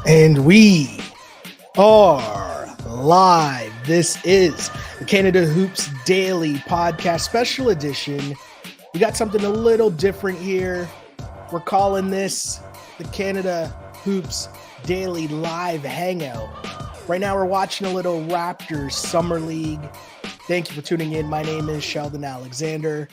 And we are live. This is the Canada Hoops Daily Podcast Special Edition. We got something a little different here. We're calling this the Canada Hoops Daily Live Hangout. Right now we're watching a little Raptors Summer League. Thank you for tuning in. My name is Sheldon Alexander,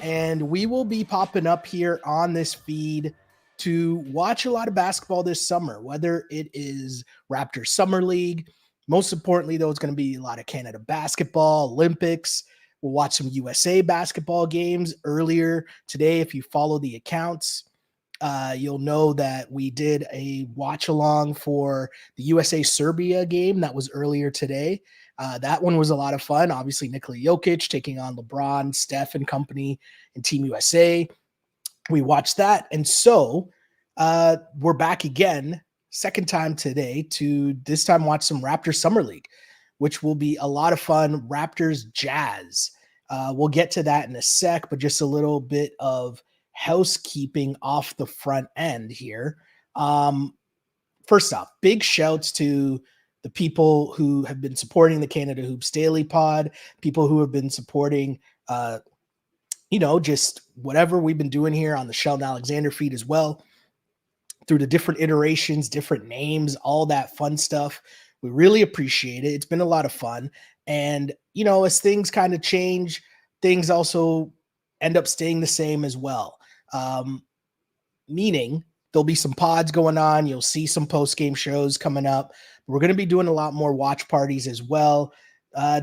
and we will be popping up here on this feed to watch a lot of basketball this summer, whether it is Raptors Summer League. Most importantly, though, it's going to be a lot of Canada basketball, Olympics. We'll watch some USA basketball games earlier today. If you follow the accounts, you'll know that we did a watch along for the USA-Serbia game that was earlier today. That one was a lot of fun. Obviously, Nikola Jokic taking on LeBron, Steph and company in Team USA. We watched that. And so we're back again, second time today, to this time watch some Raptors Summer League, which will be a lot of fun. Raptors Jazz. We'll get to that in a sec, but just a little bit of housekeeping off the front end here. First off, big shouts to the people who have been supporting the Canada Hoops Daily Pod, people who have been supporting just whatever we've been doing here on the Sheldon Alexander feed as well, through the different iterations, different names, all that fun stuff. We really appreciate it. It's been a lot of fun. And, as things kind of change, things also end up staying the same as well. Meaning there'll be some pods going on. You'll see some post-game shows coming up. We're going to be doing a lot more watch parties as well.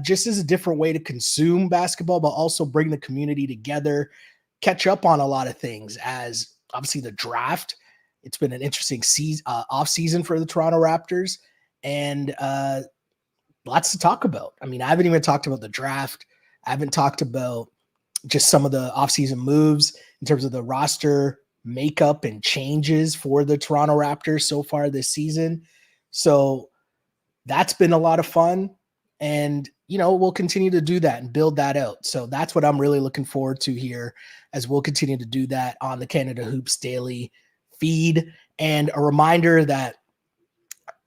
Just as a different way to consume basketball, but also bring the community together, catch up on a lot of things, as obviously the draft. It's been an interesting off season for the Toronto Raptors, and lots to talk about. I mean, I haven't even talked about the draft. I haven't talked about just some of the off-season moves in terms of the roster makeup and changes for the Toronto Raptors so far this season. So that's been a lot of fun. And, we'll continue to do that and build that out. So that's what I'm really looking forward to here, as we'll continue to do that on the Canada Hoops Daily feed. And a reminder that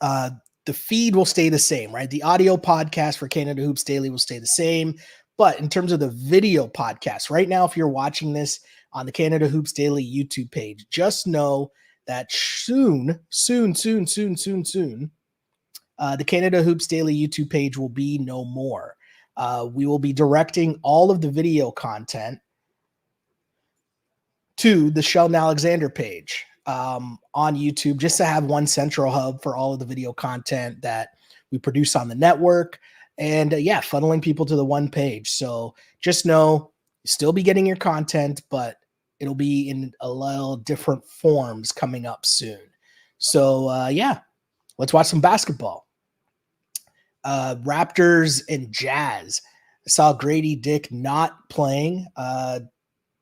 the feed will stay the same, right? The audio podcast for Canada Hoops Daily will stay the same. But in terms of the video podcast, right now, if you're watching this on the Canada Hoops Daily YouTube page, just know that soon, the Canada Hoops Daily YouTube page will be no more. We will be directing all of the video content to the Sheldon Alexander page on YouTube, just to have one central hub for all of the video content that we produce on the network. And funneling people to the one page. So just know you'll still be getting your content, but it'll be in a little different forms coming up soon. So let's watch some basketball. Raptors and Jazz. I saw Grady Dick not playing.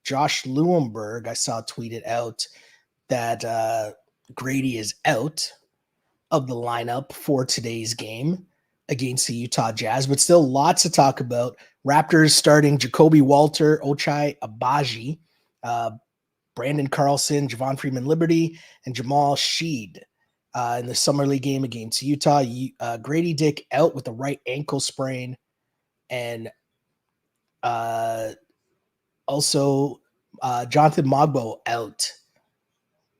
Josh Lewenberg, I saw tweeted out that Grady is out of the lineup for today's game against the Utah Jazz, but still lots to talk about. Raptors starting Jacoby Walter, Ochai Agbaji, Brandon Carlson, Javon Freeman-Liberty, and Jamal Sheed in the Summer League game against Utah. Grady Dick out with a right ankle sprain, and also Jonathan Mogbo out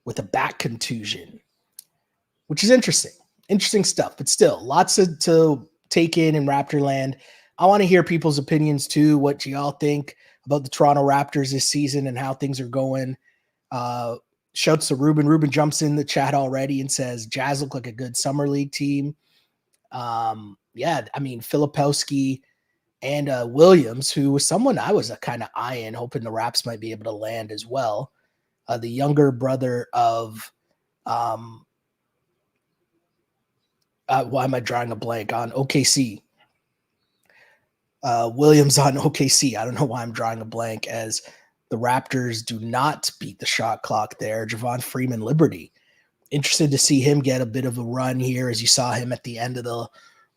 with a back contusion, which is interesting. Interesting stuff, but still lots to take in Raptorland. I want to hear people's opinions too, what y'all think about the Toronto Raptors this season and how things are going. Shouts to Ruben. Ruben jumps in the chat already and says Jazz look like a good Summer League team. Filipowski and Williams, who was someone I was kind of eyeing, hoping the Raps might be able to land as well. The younger brother of why am I drawing a blank on OKC? Williams on OKC. I don't know why I'm drawing a blank, as the Raptors do not beat the shot clock there. Javon Freeman-Liberty. Interested to see him get a bit of a run here, as you saw him at the end of the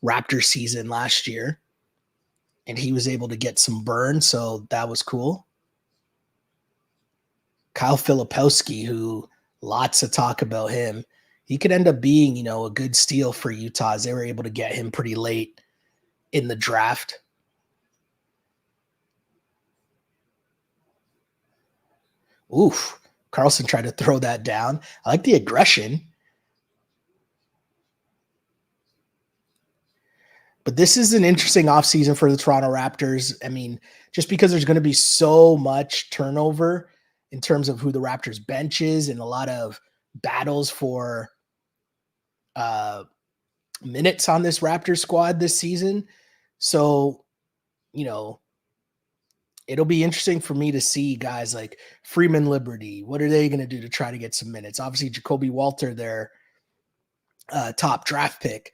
Raptors season last year. And he was able to get some burn, so that was cool. Kyle Filipowski, who lots of talk about him. he could end up being, a good steal for Utah as they were able to get him pretty late in the draft. Oof. Carlson tried to throw that down. I like the aggression. But this is an interesting offseason for the Toronto Raptors. I mean, just because there's going to be so much turnover in terms of who the Raptors bench is and a lot of battles for uh, minutes on this Raptors squad this season. So, it'll be interesting for me to see guys like Freeman Liberty. What are they going to do to try to get some minutes? Obviously, Jacoby Walter, their top draft pick.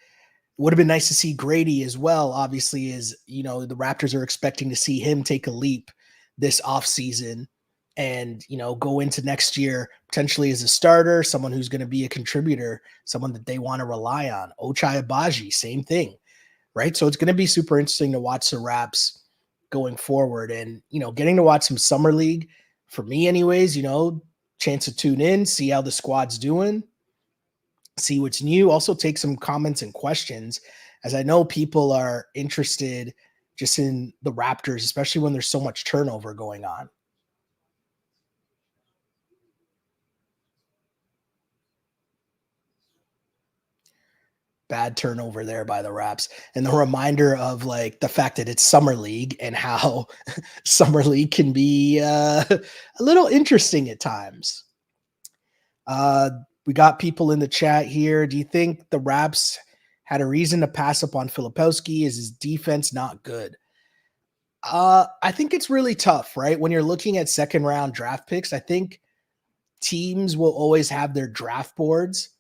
Would have been nice to see Grady as well. Obviously, as the Raptors are expecting to see him take a leap this offseason and, go into next year potentially as a starter, someone who's going to be a contributor, someone that they want to rely on. Ochai Agbaji, same thing, right? So it's going to be super interesting to watch the Raps going forward and, getting to watch some summer league for me anyways, chance to tune in, see how the squad's doing, see what's new, also take some comments and questions as I know people are interested just in the Raptors, especially when there's so much turnover going on. Bad turnover there by the Raps. And the reminder of like the fact that it's summer league and how summer league can be a little interesting at times. We got people in the chat here. Do you think the Raps had a reason to pass up on Filipowski? Is his defense not good? I think it's really tough, right? When you're looking at second round draft picks, I think teams will always have their draft boards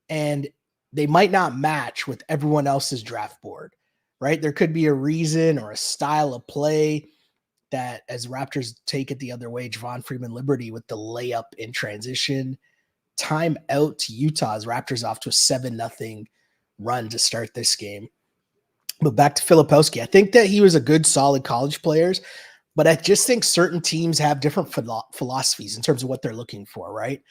and they might not match with everyone else's draft board, right? There could be a reason or a style of play that as Raptors take it the other way, Javon Freeman Liberty with the layup in transition, time out to Utah as Raptors off to a 7-0 run to start this game. But back to Filipowski, I think that he was a good, solid college player, but I just think certain teams have different philosophies in terms of what they're looking for, right?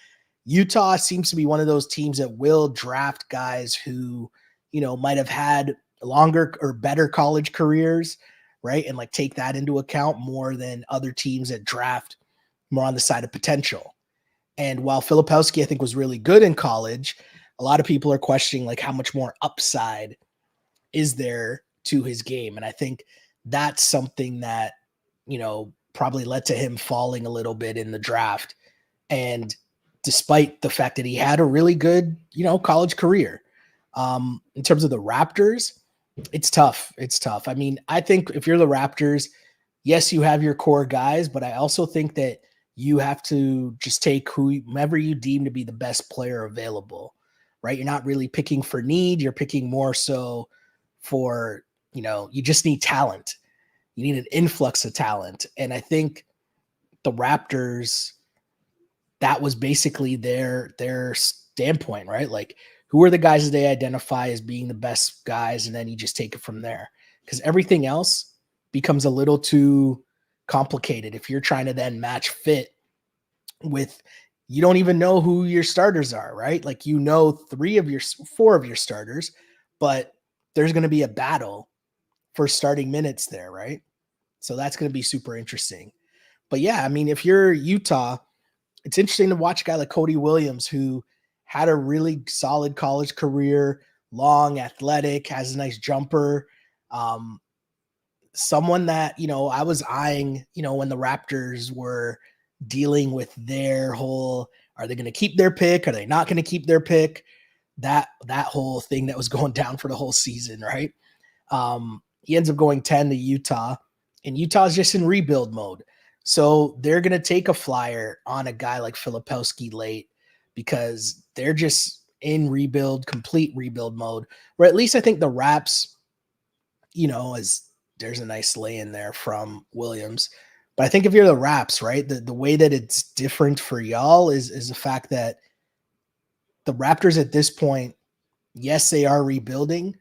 Utah seems to be one of those teams that will draft guys who, might have had longer or better college careers, right? And like take that into account more than other teams that draft more on the side of potential. And while Filipowski, I think, was really good in college, a lot of people are questioning like how much more upside is there to his game. And I think that's something that, probably led to him falling a little bit in the draft. And despite the fact that he had a really good, college career. In terms of the Raptors, it's tough. It's tough. I mean, I think if you're the Raptors, yes, you have your core guys, but I also think that you have to just take whomever you deem to be the best player available, right? You're not really picking for need. You're picking more so for, you just need talent. You need an influx of talent. And I think the Raptors, that was basically their standpoint, right? Like, who are the guys that they identify as being the best guys? And then you just take it from there. Because everything else becomes a little too complicated if you're trying to then match fit with, you don't even know who your starters are, right? Like, 4 of your starters, but there's going to be a battle for starting minutes there, right? So that's going to be super interesting. But yeah, I mean, if you're Utah, it's interesting to watch a guy like Cody Williams, who had a really solid college career, long, athletic, has a nice jumper. Someone that, I was eyeing, when the Raptors were dealing with their whole, are they going to keep their pick? Are they not going to keep their pick? That whole thing that was going down for the whole season, right? He ends up going 10 to Utah, and Utah's just in rebuild mode. So they're going to take a flyer on a guy like Filipowski late because they're just in complete rebuild mode. Or at least I think the Raps, as there's a nice lay in there from Williams. But I think if you're the Raps, right, the way that it's different for y'all is the fact that the Raptors at this point, yes, they are rebuilding,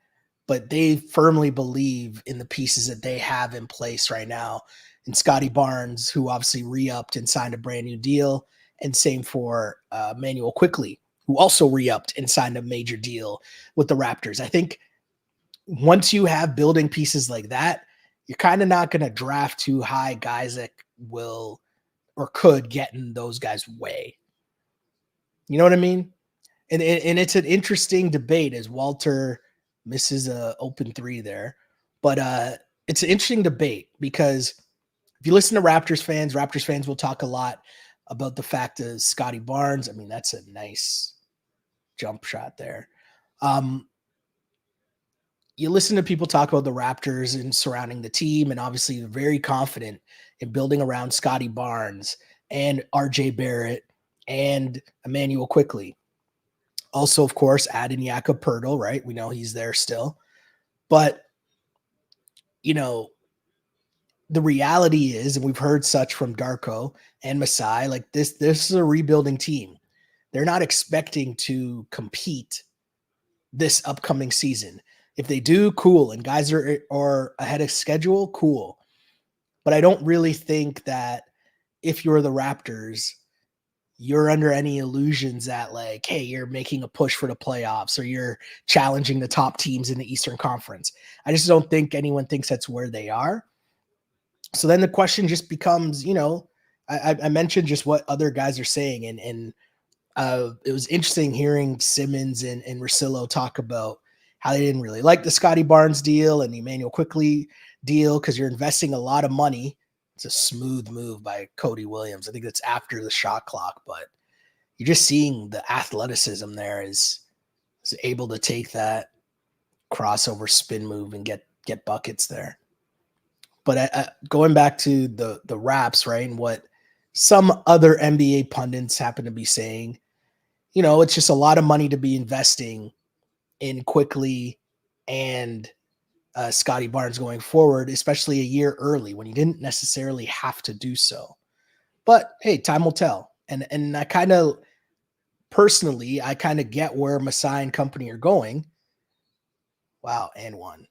but they firmly believe in the pieces that they have in place right now. And Scotty Barnes, who obviously re-upped and signed a brand new deal, and same for Manuel Quickley, who also re-upped and signed a major deal with the Raptors. I think once you have building pieces like that, you're kind of not going to draft too high guys that will or could get in those guys' way. You know what I mean? And it's an interesting debate as Walter misses a open three there. But it's an interesting debate because if you listen to Raptors fans will talk a lot about the fact of Scotty Barnes. I mean, that's a nice jump shot there. You listen to people talk about the Raptors and surrounding the team, and obviously they're very confident in building around Scotty Barnes and RJ Barrett and Emmanuel Quickley. Also, of course, add in Jakob Poeltl, right? We know he's there still. But, you know, the reality is, and we've heard such from Darko and Masai, like this is a rebuilding team. They're not expecting to compete this upcoming season. If they do, cool. And guys are ahead of schedule, cool. But I don't really think that if you're the Raptors, you're under any illusions that like, hey, you're making a push for the playoffs or you're challenging the top teams in the Eastern Conference. I just don't think anyone thinks that's where they are. So then the question just becomes, I mentioned just what other guys are saying. And it was interesting hearing Simmons and Russillo talk about how they didn't really like the Scotty Barnes deal and the Emmanuel Quickley deal because you're investing a lot of money. It's a smooth move by Cody Williams. I think that's after the shot clock, but you're just seeing the athleticism there is able to take that crossover spin move and get buckets there. But going back to the Raps, right, and what some other NBA pundits happen to be saying, it's just a lot of money to be investing in Quickley and Scotty Barnes going forward, especially a year early when you didn't necessarily have to do so. But hey, time will tell. And I kind of personally, I kind of get where Masai and company are going. Wow, and one.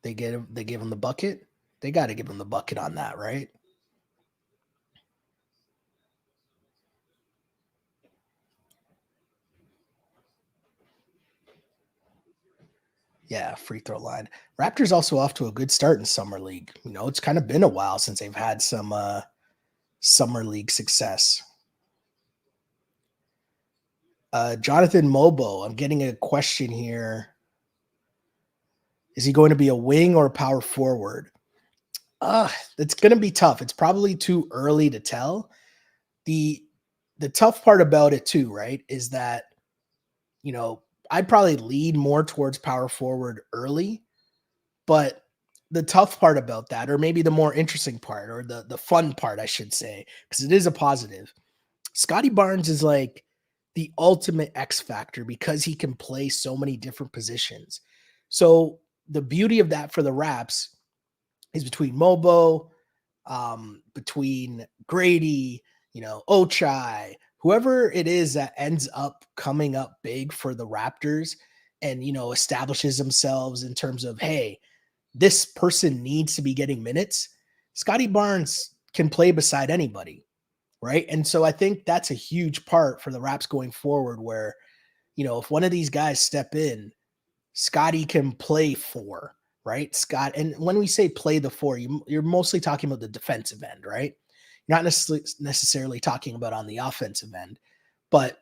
They give him the bucket. They got to give him the bucket on that, right? Yeah, free throw line. Raptors also off to a good start in summer league. It's kind of been a while since they've had some summer league success. Jonathan Mobo, I'm getting a question here. Is he going to be a wing or a power forward? It's going to be tough. It's probably too early to tell. The tough part about it too, right, is that, I'd probably lead more towards power forward early, but the tough part about that, or maybe the more interesting part, or the fun part, I should say, because it is a positive, Scotty Barnes is like the ultimate X factor because he can play so many different positions. So the beauty of that for the Raps is between Mobo, between Grady, Ochai, whoever it is that ends up coming up big for the Raptors and, establishes themselves in terms of, hey, this person needs to be getting minutes. Scotty Barnes can play beside anybody, right? And so I think that's a huge part for the Raps going forward where, if one of these guys step in, Scotty can play four, right? Scott, and when we say play the four, you're mostly talking about the defensive end, right? You're not necessarily talking about on the offensive end, but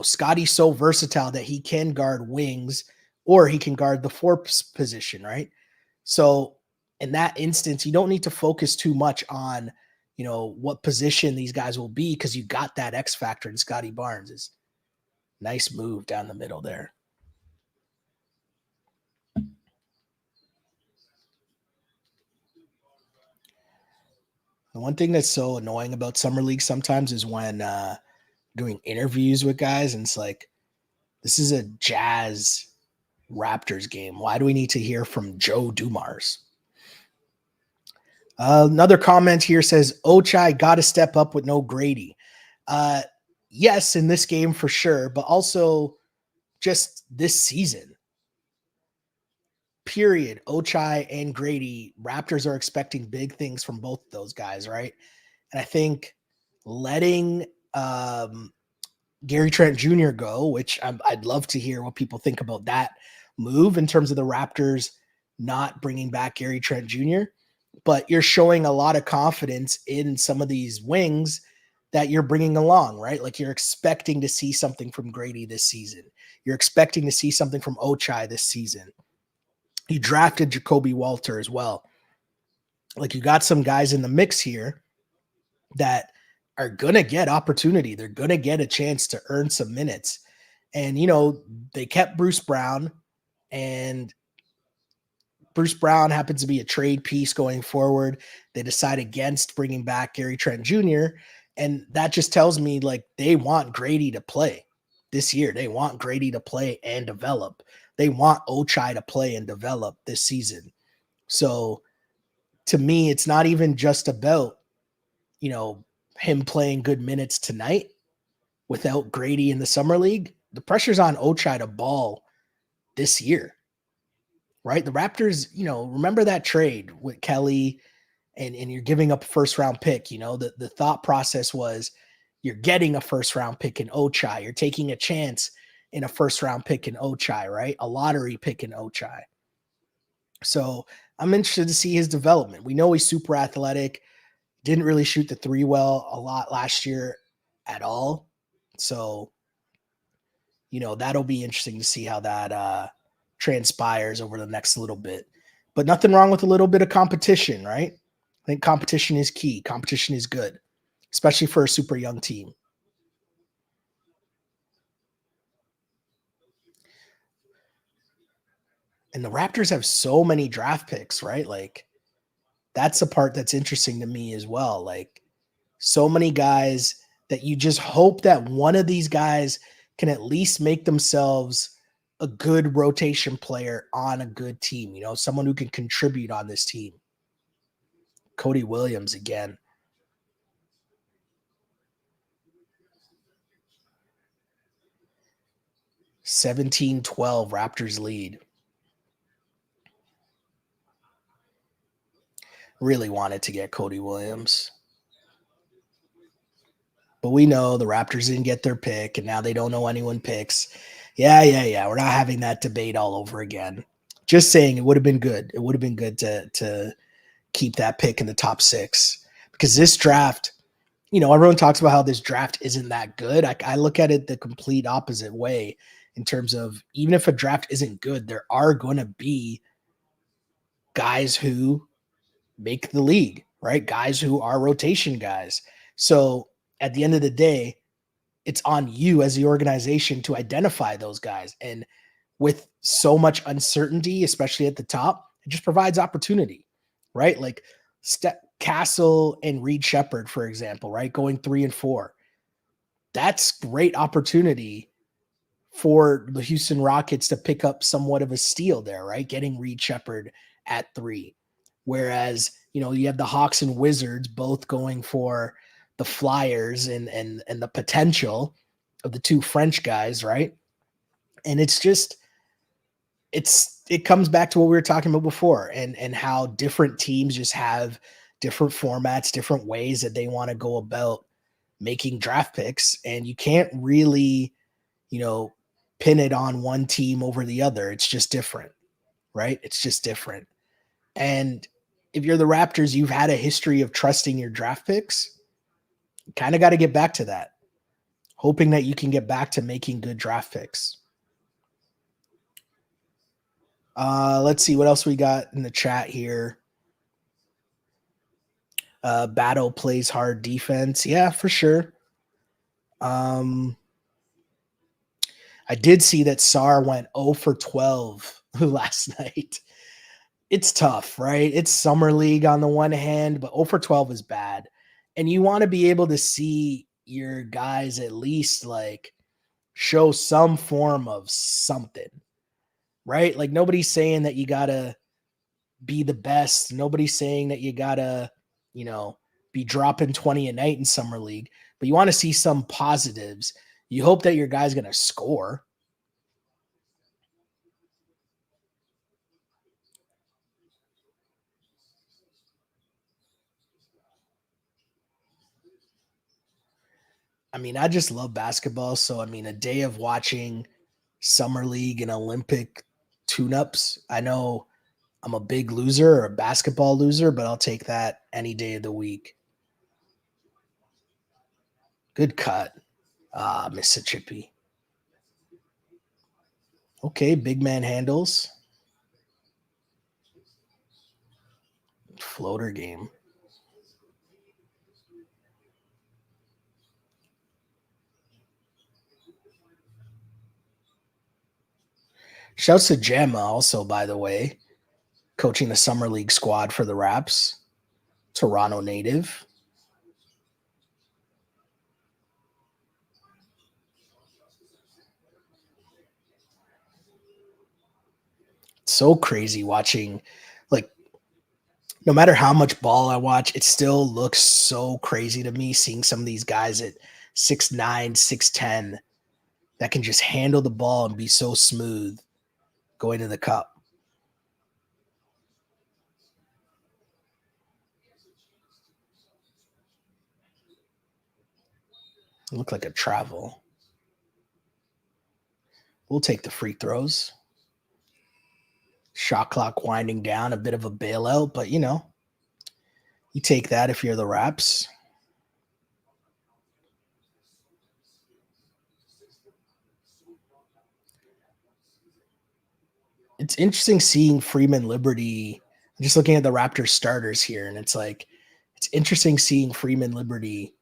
Scotty's so versatile that he can guard wings or he can guard the four position, right? So in that instance, you don't need to focus too much on, what position these guys will be because you got that X factor in Scotty Barnes. Is nice move down the middle there. The one thing that's so annoying about summer league sometimes is when doing interviews with guys and it's like, this is a Jazz Raptors game. Why do we need to hear from Joe Dumars? Another comment here says, Ochai got to step up with no Grady. Yes, in this game for sure, but also just this season. period, Ochai and Grady, Raptors are expecting big things from both of those guys, right? And I think letting Gary Trent Jr. go, which I'd love to hear what people think about that move in terms of the Raptors not bringing back Gary Trent Jr., but you're showing a lot of confidence in some of these wings that you're bringing along, right? Like you're expecting to see something from Grady this season. You're expecting to see something from Ochai this season. You drafted Jacoby Walter as well. Like you got some guys in the mix here that are going to get opportunity. They're going to get a chance to earn some minutes. And, they kept Bruce Brown, and Bruce Brown happens to be a trade piece going forward. They decide against bringing back Gary Trent Jr. And that just tells me like they want Grady to play this year. They want Grady to play and develop. They want Ochai to play and develop this season. So to me, it's not even just about, him playing good minutes tonight without Grady in the summer league. The pressure's on Ochai to ball this year, right? The Raptors, remember that trade with Kelly and you're giving up a first round pick. The thought process was you're getting a first round pick in Ochai. You're taking a chance in a first round pick in Ochai, right? A lottery pick in Ochai. So I'm interested to see his development. We know he's super athletic, didn't really shoot the three well a lot last year at all. So, that'll be interesting to see how that transpires over the next little bit. But nothing wrong with a little bit of competition, right? I think competition is key. Competition is good, especially for a super young team. And the Raptors have so many draft picks, right? Like, that's the part that's interesting to me as well. Like, so many guys that you just hope that one of these guys can at least make themselves a good rotation player on a good team, someone who can contribute on this team. Cody Williams again. $17-12 Raptors lead. Really wanted to get Cody Williams. But we know the Raptors didn't get their pick, and now they don't know anyone picks. Yeah. We're not having that debate all over again. Just saying it would have been good. It would have been good to keep that pick in the top 6. Because this draft, everyone talks about how this draft isn't that good. I look at it the complete opposite way in terms of even if a draft isn't good, there are going to be guys who make the league, right? Guys who are rotation guys. So at the end of the day, it's on you as the organization to identify those guys. And with so much uncertainty, especially at the top, it just provides opportunity, right? Like Castle and Reed Shepherd, for example, right? Going 3 and 4. That's great opportunity for the Houston Rockets to pick up somewhat of a steal there, right? Getting Reed Shepherd at 3. Whereas, you have the Hawks and Wizards both going for the Flyers and the potential of the 2 French guys, right? And it's just, it comes back to what we were talking about before and how different teams just have different formats, different ways that they want to go about making draft picks. And you can't really, pin it on one team over the other. It's just different, right? It's just different. And if you're the Raptors, you've had a history of trusting your draft picks. You kind of got to get back to that, hoping that you can get back to making good draft picks. Let's see what else we got in the chat here. Battle plays hard defense. Yeah, for sure. I did see that Sar went 0 for 12 last night. It's tough, right? It's summer league on the one hand, but 0 for 12 is bad. And you want to be able to see your guys at least like show some form of something, right? Like nobody's saying that you got to be the best. Nobody's saying that you got to, be dropping 20 a night in summer league, but you want to see some positives. You hope that your guy's going to score. mean, I just love basketball. So, I mean, a day of watching Summer League and Olympic tune ups. I know I'm a big loser or a basketball loser, but I'll take that any day of the week. Good cut. Mississippi. Okay, big man handles. Floater game. Shouts to Gemma also, by the way, coaching the Summer League squad for the Raps. Toronto native. So crazy watching, like, no matter how much ball I watch, it still looks so crazy to me seeing some of these guys at 6'9, 6'10 that can just handle the ball and be so smooth going to the cup. Look like a travel. We'll take the free throws. Shot clock winding down, a bit of a bailout, but you take that if you're the Raps. It's interesting seeing Freeman Liberty. I'm just looking at the Raptors starters here, and it's interesting seeing Freeman Liberty,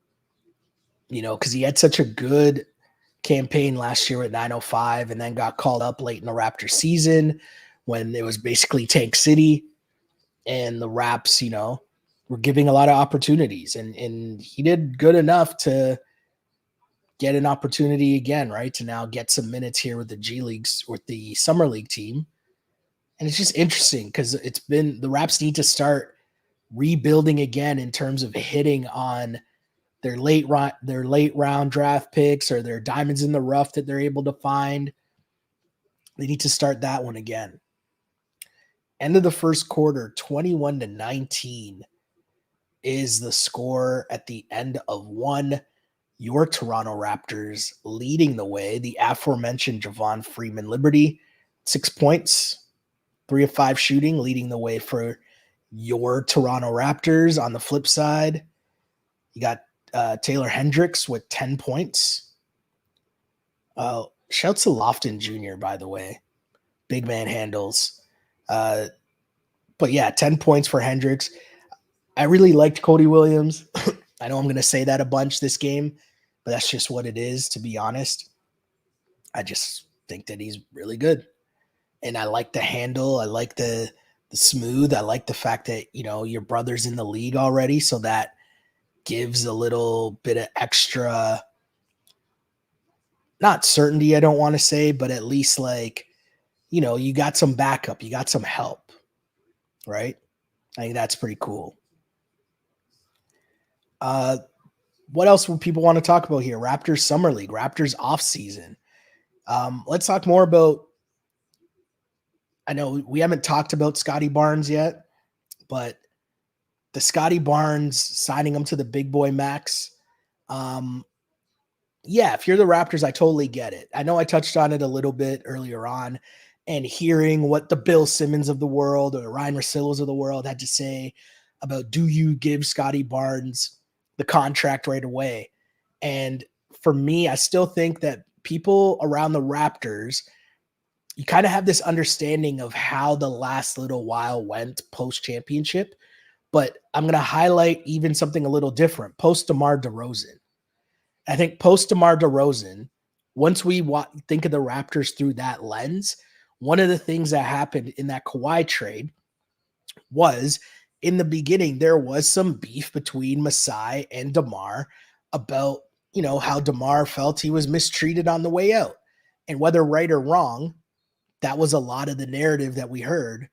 because he had such a good campaign last year at 905 and then got called up late in the Raptors season when it was basically Tank City and the Raps, were giving a lot of opportunities and he did good enough to get an opportunity again, right? To now get some minutes here with the G Leagues, with the Summer League team. And it's just interesting because the Raps need to start rebuilding again in terms of hitting on their late round draft picks or their diamonds in the rough that they're able to find. They need to start that one again. End of the first quarter, 21-19 is the score at the end of one. Your Toronto Raptors leading the way. The aforementioned Javon Freeman Liberty, 6 points, 3 of 5 shooting, leading the way for your Toronto Raptors. On the flip side, you got Taylor Hendricks with 10 points. Shouts to Lofton Jr., by the way. Big man handles. But yeah, 10 points for Hendricks. I really liked Cody Williams. I know I'm going to say that a bunch this game, but that's just what it is, to be honest. I just think that he's really good. And I like the handle. I like the smooth. I like the fact that, your brother's in the league already, so that gives a little bit of extra, not certainty, I don't want to say, but at least you got some backup, you got some help, right? I think that's pretty cool. What else would people want to talk about here? Raptors Summer League, Raptors off season. Let's talk more about, I know we haven't talked about Scotty Barnes yet, but the Scotty Barnes signing him to the big boy max. Yeah, if you're the Raptors, I totally get it. I know I touched on it a little bit earlier on, and hearing what the Bill Simmons of the world or Ryan Russillos of the world had to say about, do you give Scotty Barnes the contract right away? And for me, I still think that people around the Raptors, you kind of have this understanding of how the last little while went post-championship, but I'm going to highlight even something a little different. Post DeMar DeRozan. I think post DeMar DeRozan, once we think of the Raptors through that lens, one of the things that happened in that Kawhi trade was, in the beginning, there was some beef between Masai and DeMar about, how DeMar felt he was mistreated on the way out. And whether right or wrong, that was a lot of the narrative that we heard,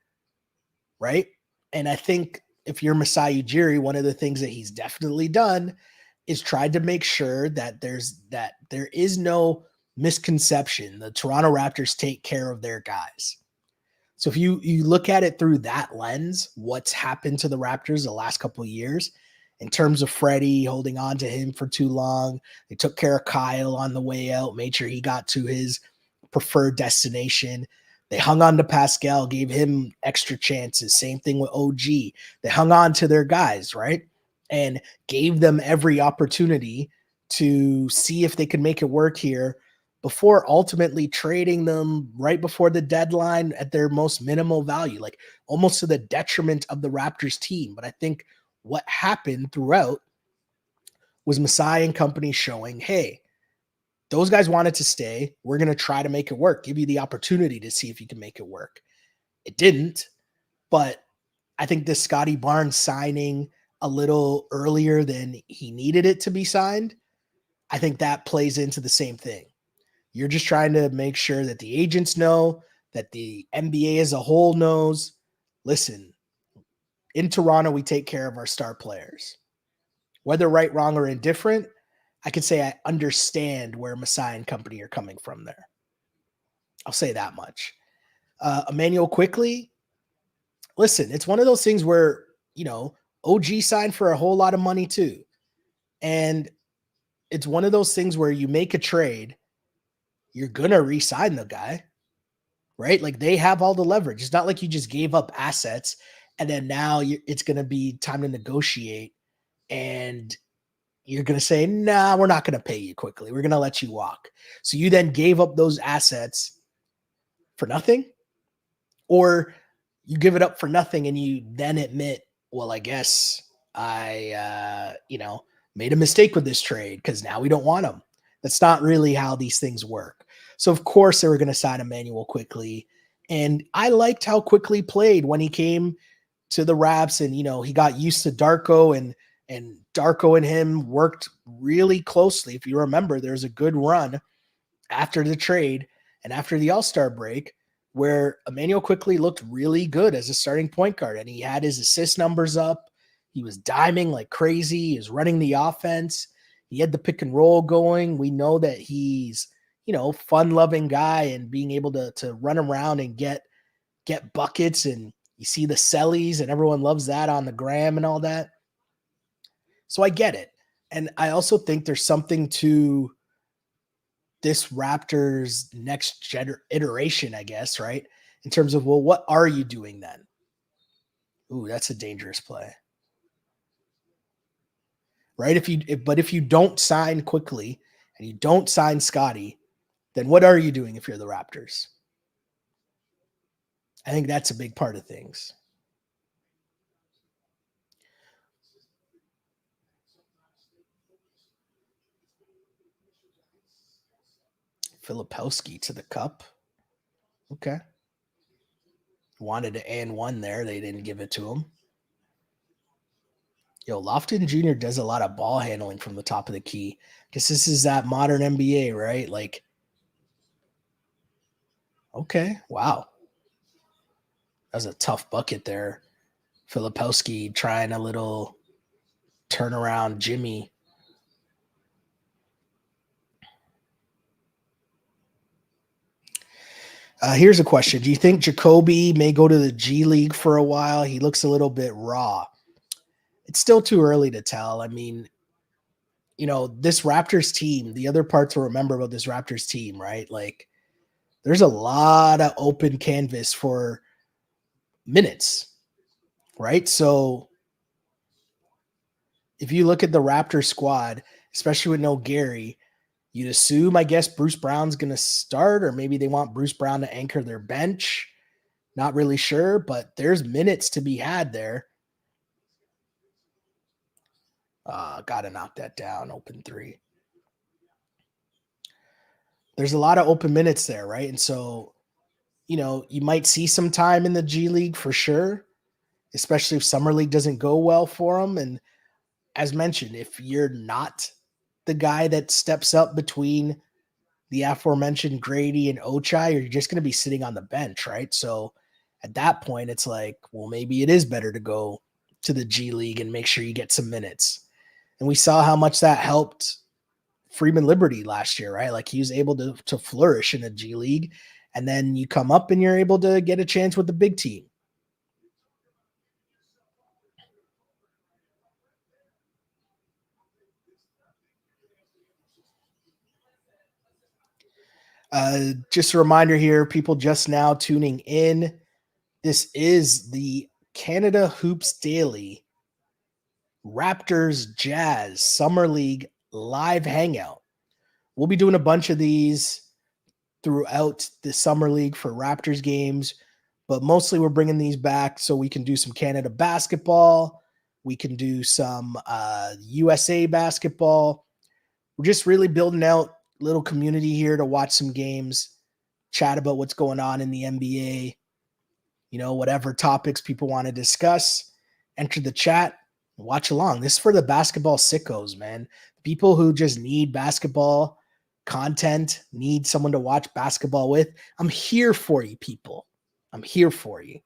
right? And I think if you're Masai Ujiri, one of the things that he's definitely done is tried to make sure that there is no misconception. The Toronto Raptors take care of their guys. So if you look at it through that lens, what's happened to the Raptors the last couple of years, in terms of Freddie holding on to him for too long. They took care of Kyle on the way out, made sure he got to his preferred destination. They hung on to Pascal, gave him extra chances. Same thing with OG. They hung on to their guys, right? And gave them every opportunity to see if they could make it work here before ultimately trading them right before the deadline at their most minimal value, like almost to the detriment of the Raptors team. But I think what happened throughout was Masai and company showing, hey, those guys wanted to stay. We're going to try to make it work, give you the opportunity to see if you can make it work. It didn't, but I think this Scotty Barnes signing a little earlier than he needed it to be signed, I think that plays into the same thing. You're just trying to make sure that the agents know, that the NBA as a whole knows, listen, in Toronto, we take care of our star players. Whether right, wrong, or indifferent, I can say I understand where Masai and company are coming from there. I'll say that much. Emmanuel quickly, listen, it's one of those things where, OG signed for a whole lot of money too. And it's one of those things where you make a trade, you're going to re-sign the guy, right? Like they have all the leverage. It's not like you just gave up assets and then now it's going to be time to negotiate and you're going to say, nah, we're not going to pay you quickly. We're going to let you walk. So you then gave up those assets for nothing, or you give it up for nothing and you then admit, well, I guess I, made a mistake with this trade because now we don't want him. That's not really how these things work. So of course they were going to sign Emmanuel quickly. And I liked how quickly played when he came to the Raps and, he got used to Darko and Darko and him worked really closely. If you remember, there's a good run after the trade and after the All-Star break where Emmanuel quickly looked really good as a starting point guard and he had his assist numbers up. He was diming like crazy. He was running the offense. He had the pick and roll going. We know that he's, fun-loving guy and being able to run around and get buckets, and you see the sellies and everyone loves that on the gram and all that. So I get it. And I also think there's something to this Raptors next iteration, I guess, right? In terms of, well, what are you doing then? Ooh, that's a dangerous play. Right? But if you don't sign quickly and you don't sign Scotty, then what are you doing if you're the Raptors? I think that's a big part of things. Filipowski to the cup. Okay. Wanted to and one there. They didn't give it to him. Yo, Lofton Jr. does a lot of ball handling from the top of the key. Because this is that modern NBA, right? Like, okay, wow. That was a tough bucket there. Filipowski trying a little turnaround Jimmy. Here's a question. Do you think Jacoby may go to the G League for a while? He looks a little bit raw. It's still too early to tell. I mean, this Raptors team, the other part to remember about this Raptors team, right? Like, there's a lot of open canvas for minutes, right? So if you look at the Raptors squad, especially with no Gary, you'd assume, I guess, Bruce Brown's going to start, or maybe they want Bruce Brown to anchor their bench. Not really sure, but there's minutes to be had there. Got to knock that down. Open three. There's a lot of open minutes there, right? And so, you might see some time in the G League for sure, especially if Summer League doesn't go well for them. And as mentioned, if you're not the guy that steps up between the aforementioned Grady and Ochai, you're just going to be sitting on the bench, right? So at that point, it's like, well, maybe it is better to go to the G League and make sure you get some minutes. And we saw how much that helped Freeman Liberty last year, right? Like he was able to flourish in the G League, and then you come up and you're able to get a chance with the big team. Just a reminder here, people just now tuning in. This is the Canada Hoops Daily Raptors Jazz Summer League live hangout. We'll be doing a bunch of these throughout the Summer League for Raptors games, but mostly we're bringing these back so we can do some Canada basketball. We can do some USA basketball. We're just really building out a little community here to watch some games, chat about what's going on in the NBA, whatever topics people want to discuss, enter the chat, watch along. This is for the basketball sickos, man. People who just need basketball content, need someone to watch basketball with. I'm here for you, people. I'm here for you.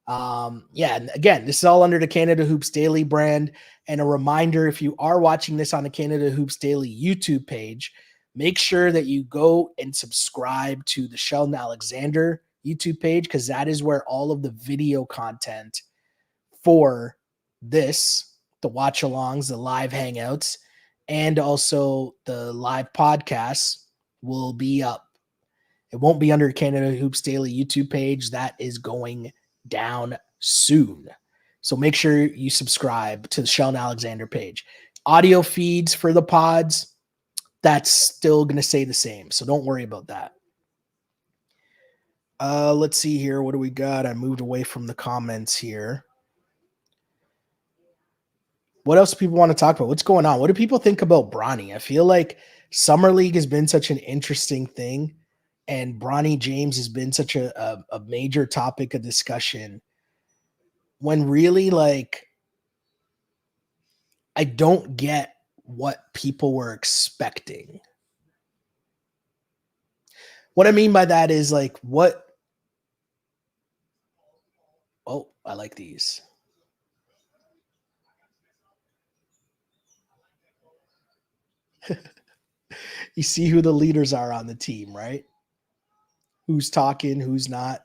And again, this is all under the Canada Hoops Daily brand. And a reminder, if you are watching this on the Canada Hoops Daily YouTube page, make sure that you go and subscribe to the Sheldon Alexander YouTube page, because that is where all of the video content for this, the watch alongs, the live hangouts, and also the live podcasts will be up. It won't be under Canada Hoops Daily YouTube page. That is going down soon. So make sure you subscribe to the Sheldon Alexander page. Audio feeds for the pods, that's still going to stay the same. So don't worry about that. Let's see here. What do we got? I moved away from the comments here. What else do people want to talk about? What's going on? What do people think about Bronny? I feel like Summer League has been such an interesting thing, and Bronny James has been such a major topic of discussion, when really, like, I don't get what people were expecting. What I mean by that is, like, what? Oh, I like these. You see who the leaders are on the team, right? Who's talking, who's not.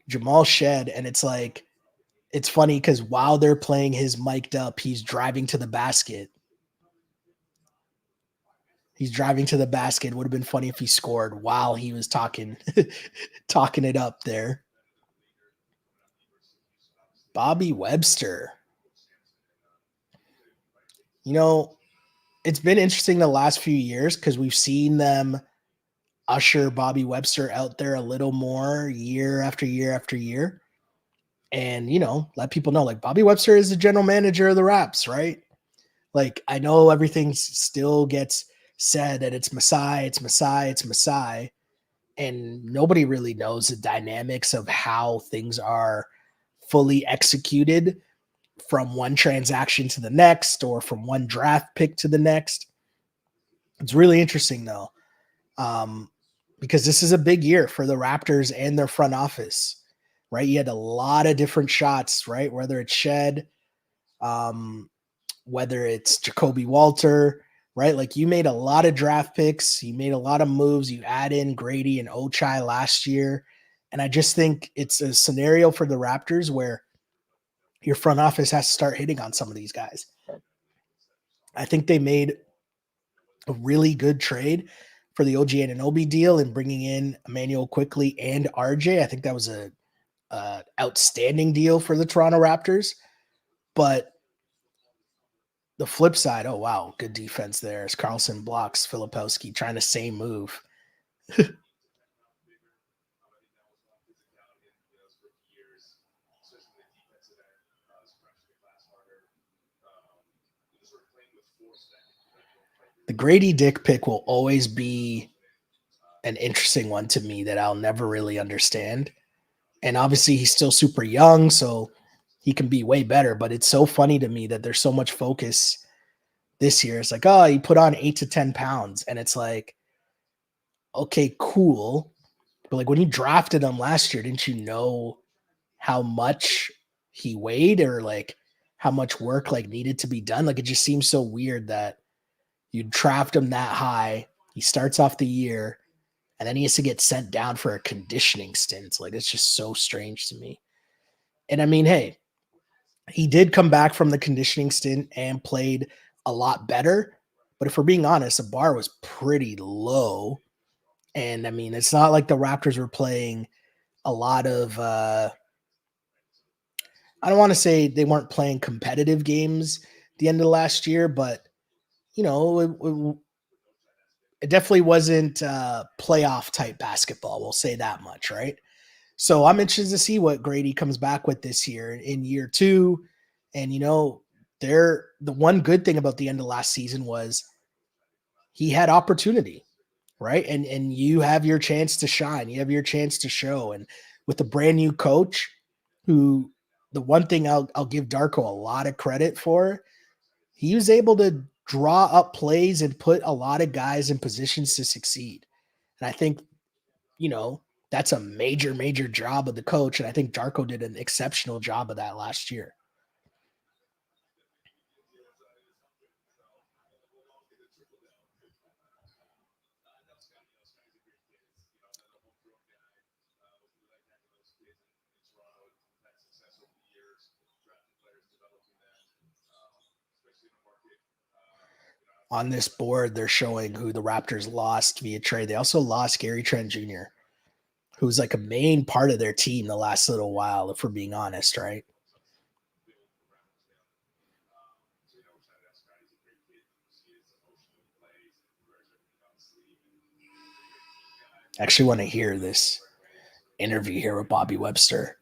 Jamal Shed, and it's like, it's funny because while they're playing his mic'd up, he's driving to the basket. He's driving to the basket. Would have been funny if he scored while he was talking it up there. Bobby Webster. It's been interesting the last few years because we've seen them usher Bobby Webster out there a little more year after year after year. And, let people know, like, Bobby Webster is the general manager of the Raps, right? Like, I know everything still gets said that it's Masai, and nobody really knows the dynamics of how things are fully executed from one transaction to the next or from one draft pick to the next. It's really interesting, though, because this is a big year for the Raptors and their front office, right? You had a lot of different shots, right? Whether it's Shed, whether it's Jacoby Walter, right? Like, you made a lot of draft picks. You made a lot of moves. You add in Grady and Ochai last year. And I just think it's a scenario for the Raptors where your front office has to start hitting on some of these guys. I think they made a really good trade for the OG Anunoby deal and bringing in Emmanuel Quickley and RJ. I think that was a outstanding deal for the Toronto Raptors. But the flip side, oh, wow, good defense there as Carlson blocks Filipowski trying the same move. The Grady Dick pick will always be an interesting one to me that I'll never really understand. And obviously he's still super young, so he can be way better. But it's so funny to me that there's so much focus this year. It's like, oh, he put on 8 to 10 pounds. And it's like, okay, cool. But like, when you drafted him last year, didn't you know how much he weighed, or like how much work like needed to be done? Like, it just seems so weird that you draft him that high. He starts off the year and then he has to get sent down for a conditioning stint. Like, it's just so strange to me. And I mean, hey, He did come back from the conditioning stint and played a lot better. But if we're being honest, the bar was pretty low. And I mean, it's not like the Raptors were playing a lot of I don't want to say they weren't playing competitive games the end of last year, but it definitely wasn't playoff type basketball. We'll say that much, right? So I'm interested to see what Grady comes back with this year in year two. And the one good thing about the end of last season was he had opportunity, right? And you have your chance to shine. You have your chance to show. And with a brand new coach, who the one thing I'll give Darko a lot of credit for, he was able to draw up plays and put a lot of guys in positions to succeed. And I think, you know, that's a major, major job of the coach. And I think Darko did an exceptional job of that last year. On this board, they're showing who the Raptors lost via trade. They also lost Gary Trent Jr., who's like a main part of their team the last little while, if we're being honest, right? I actually want to hear this interview here with Bobby Webster.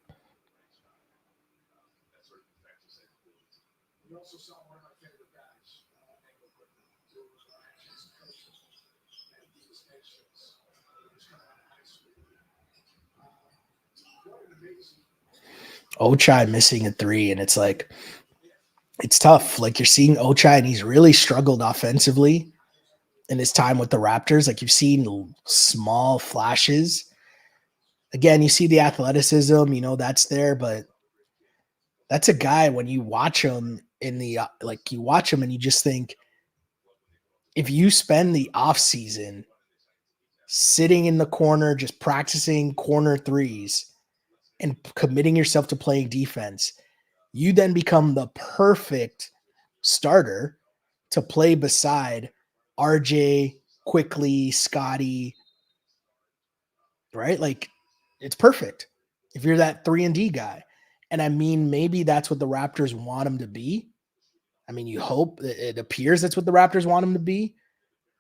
Ochai missing a three, and it's tough. Like you're seeing Ochai, and he's really struggled offensively in his time with the Raptors. Like you've seen small flashes. Again, you see the athleticism, that's there, but that's a guy when you watch him in the like you watch him and you just think if you spend the off season sitting in the corner just practicing corner threes and committing yourself to playing defense, you then become the perfect starter to play beside RJ, Quickly, Scotty, right? Like it's perfect if you're that 3 and D guy. And I mean, maybe that's what the Raptors want him to be. I mean, you hope it appears that's what the Raptors want him to be,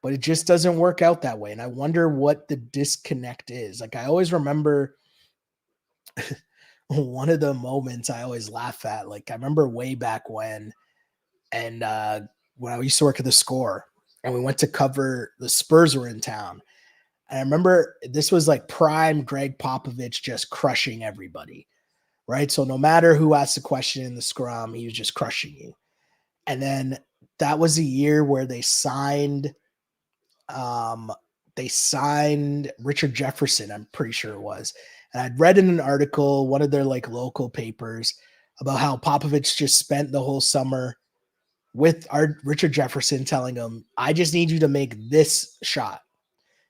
but it just doesn't work out that way. And I wonder what the disconnect is. Like I always remember one of the moments I always laugh at. Like I remember way back and when I used to work at the Score, and we went to cover the Spurs were in town. And I remember this was like prime Greg Popovich just crushing everybody, right? So no matter who asked the question in the scrum, he was just crushing you. And then that was a year where um they signed Richard Jefferson, I'm pretty sure it was. And I'd read in an article, one of their like local papers, about how Popovich just spent the whole summer with our Richard Jefferson telling him, I just need you to make this shot.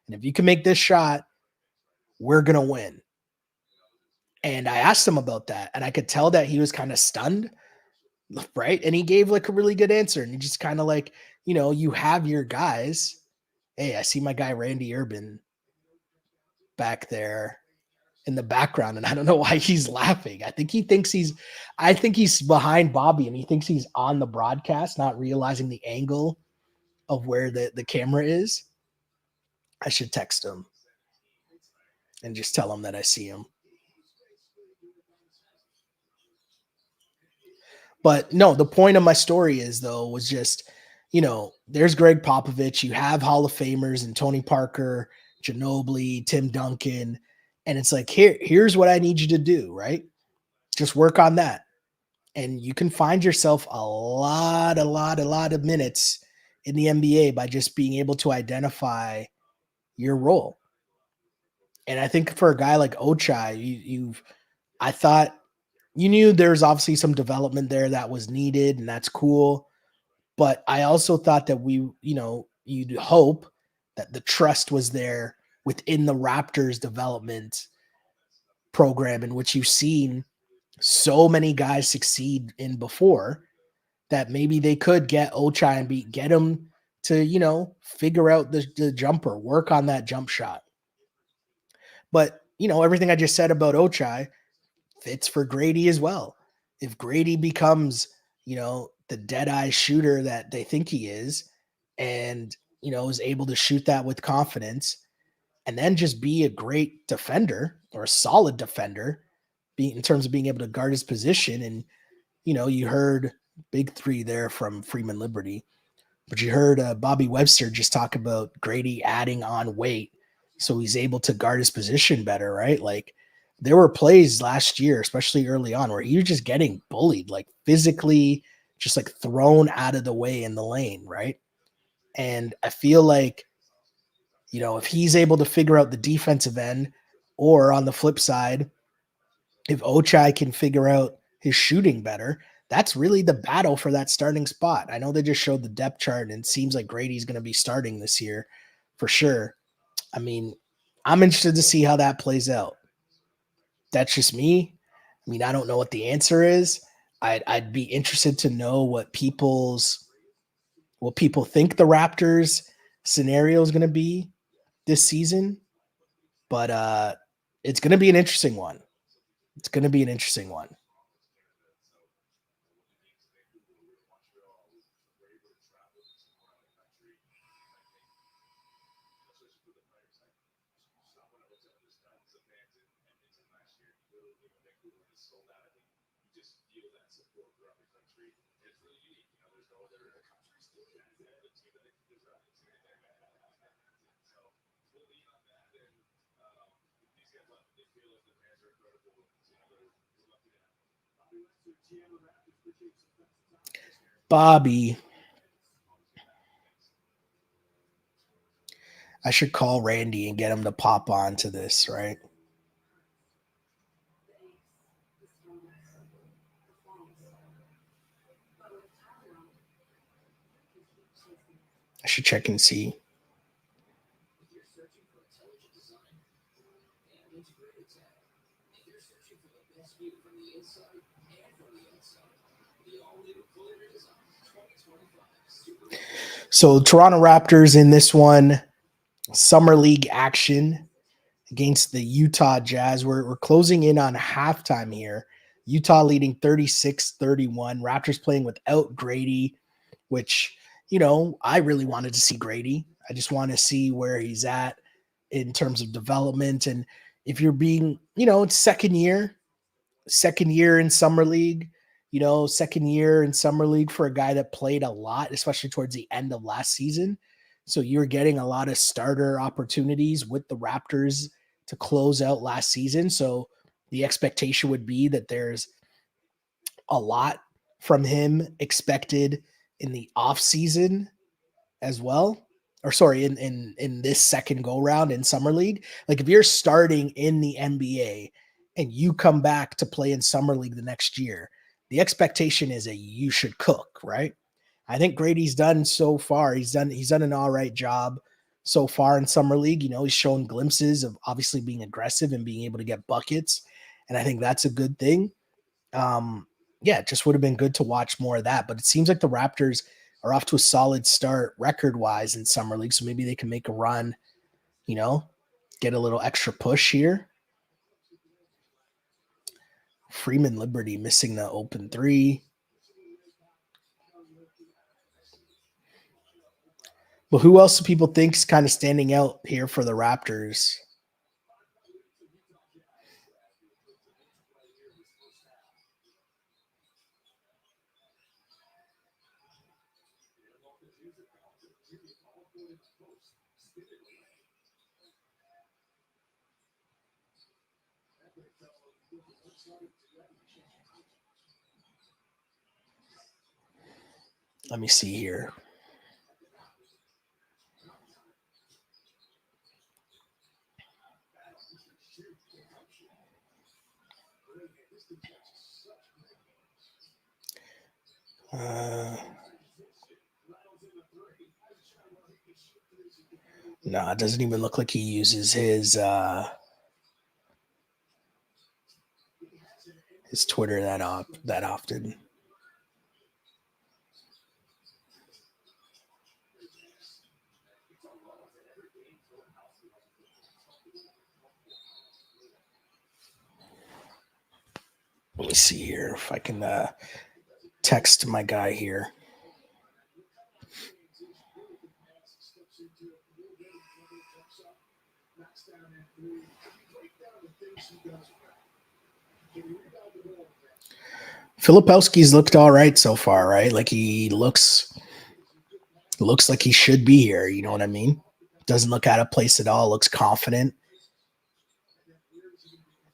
And if you can make this shot, we're going to win. And I asked him about that, and I could tell that he was kind of stunned, right? And he gave like a really good answer. And he just kind of like, you have your guys. Hey, I see my guy Randy Urban back there in the background, and I don't know why he's laughing. I think he's behind Bobby, and he thinks he's on the broadcast, not realizing the angle of where the camera is. I should text him and just tell him that I see him. But no, the point of my story is though was just, there's Greg Popovich. You have Hall of Famers and Tony Parker, Ginobili, Tim Duncan, and it's like here's what I need you to do, right? Just work on that, and you can find yourself a lot of minutes in the NBA by just being able to identify your role. And I think for a guy like Ochai, I thought you knew there's obviously some development there that was needed, and that's cool. But I also thought that you'd hope that the trust was there within the Raptors development program in which you've seen so many guys succeed in before that maybe they could get Ochai and get him to, figure out the jumper, work on that jump shot. But, everything I just said about Ochai fits for Grady as well. If Grady becomes, the dead eye shooter that they think he is, and, is able to shoot that with confidence, and then just be a great defender or a solid defender, in terms of being able to guard his position. And, you heard big three there from Freeman Liberty, but you heard Bobby Webster just talk about Grady adding on weight so he's able to guard his position better, right? Like there were plays last year, especially early on, where he was just getting bullied, like physically just like thrown out of the way in the lane, right? And I feel like, if he's able to figure out the defensive end, or on the flip side, if Ochai can figure out his shooting better, that's really the battle for that starting spot. I know they just showed the depth chart and it seems like Grady's going to be starting this year for sure. I mean, I'm interested to see how that plays out. That's just me. I mean, I don't know what the answer is. I'd be interested to know what people think the Raptors scenario is going to be this season, but it's going to be an interesting one. It's going to be an interesting one. Bobby, I should call Randy and get him to pop on to this, right? I should check and see. So Toronto Raptors in this one, summer league action against the Utah Jazz. We're closing in on halftime here. Utah leading 36-31. Raptors playing without Grady, which, I really wanted to see Grady. I just want to see where he's at in terms of development. And if you're being, it's second year in summer league, second year in summer league for a guy that played a lot, especially towards the end of last season. So you're getting a lot of starter opportunities with the Raptors to close out last season. So the expectation would be that there's a lot from him expected in the off season as well. Or sorry, in this second go round in summer league. Like if you're starting in the NBA and you come back to play in summer league the next year, the expectation is that you should cook, right? I think Grady's done so far. He's done an all right job so far in summer league. He's shown glimpses of obviously being aggressive and being able to get buckets, and I think that's a good thing. Um, yeah, it just would have been good to watch more of that. But it seems like the Raptors are off to a solid start record wise in summer league, so maybe they can make a run. You know, get a little extra push here. Freeman Liberty missing the open three. But who else do people think is kind of standing out here for the Raptors? Let me see here. Uh, no, it doesn't even look like he uses his his Twitter that often. Let me see here if I can text my guy here. Filipowski's looked all right so far, right? Like he looks like he should be here. You know what I mean? Doesn't look out of place at all. Looks confident.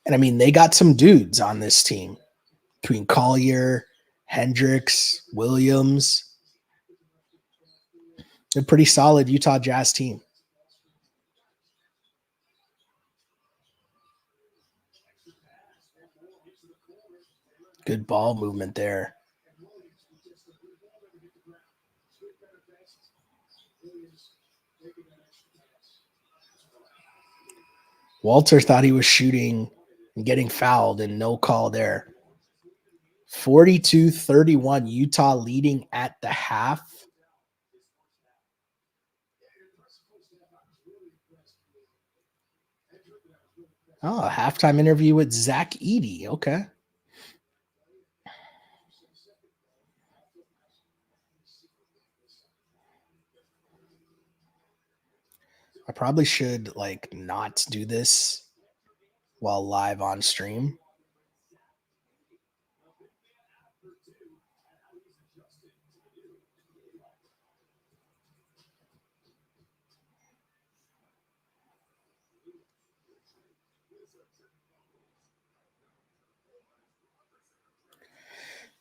And I mean, they got some dudes on this team between Collier, Hendricks, Williams. A pretty solid Utah Jazz team. Good ball movement there. Walter thought he was shooting and getting fouled, and no call there. 42-31, Utah leading at the half. Oh, a halftime interview with Zach Edey. Okay. I probably should like not do this while live on stream.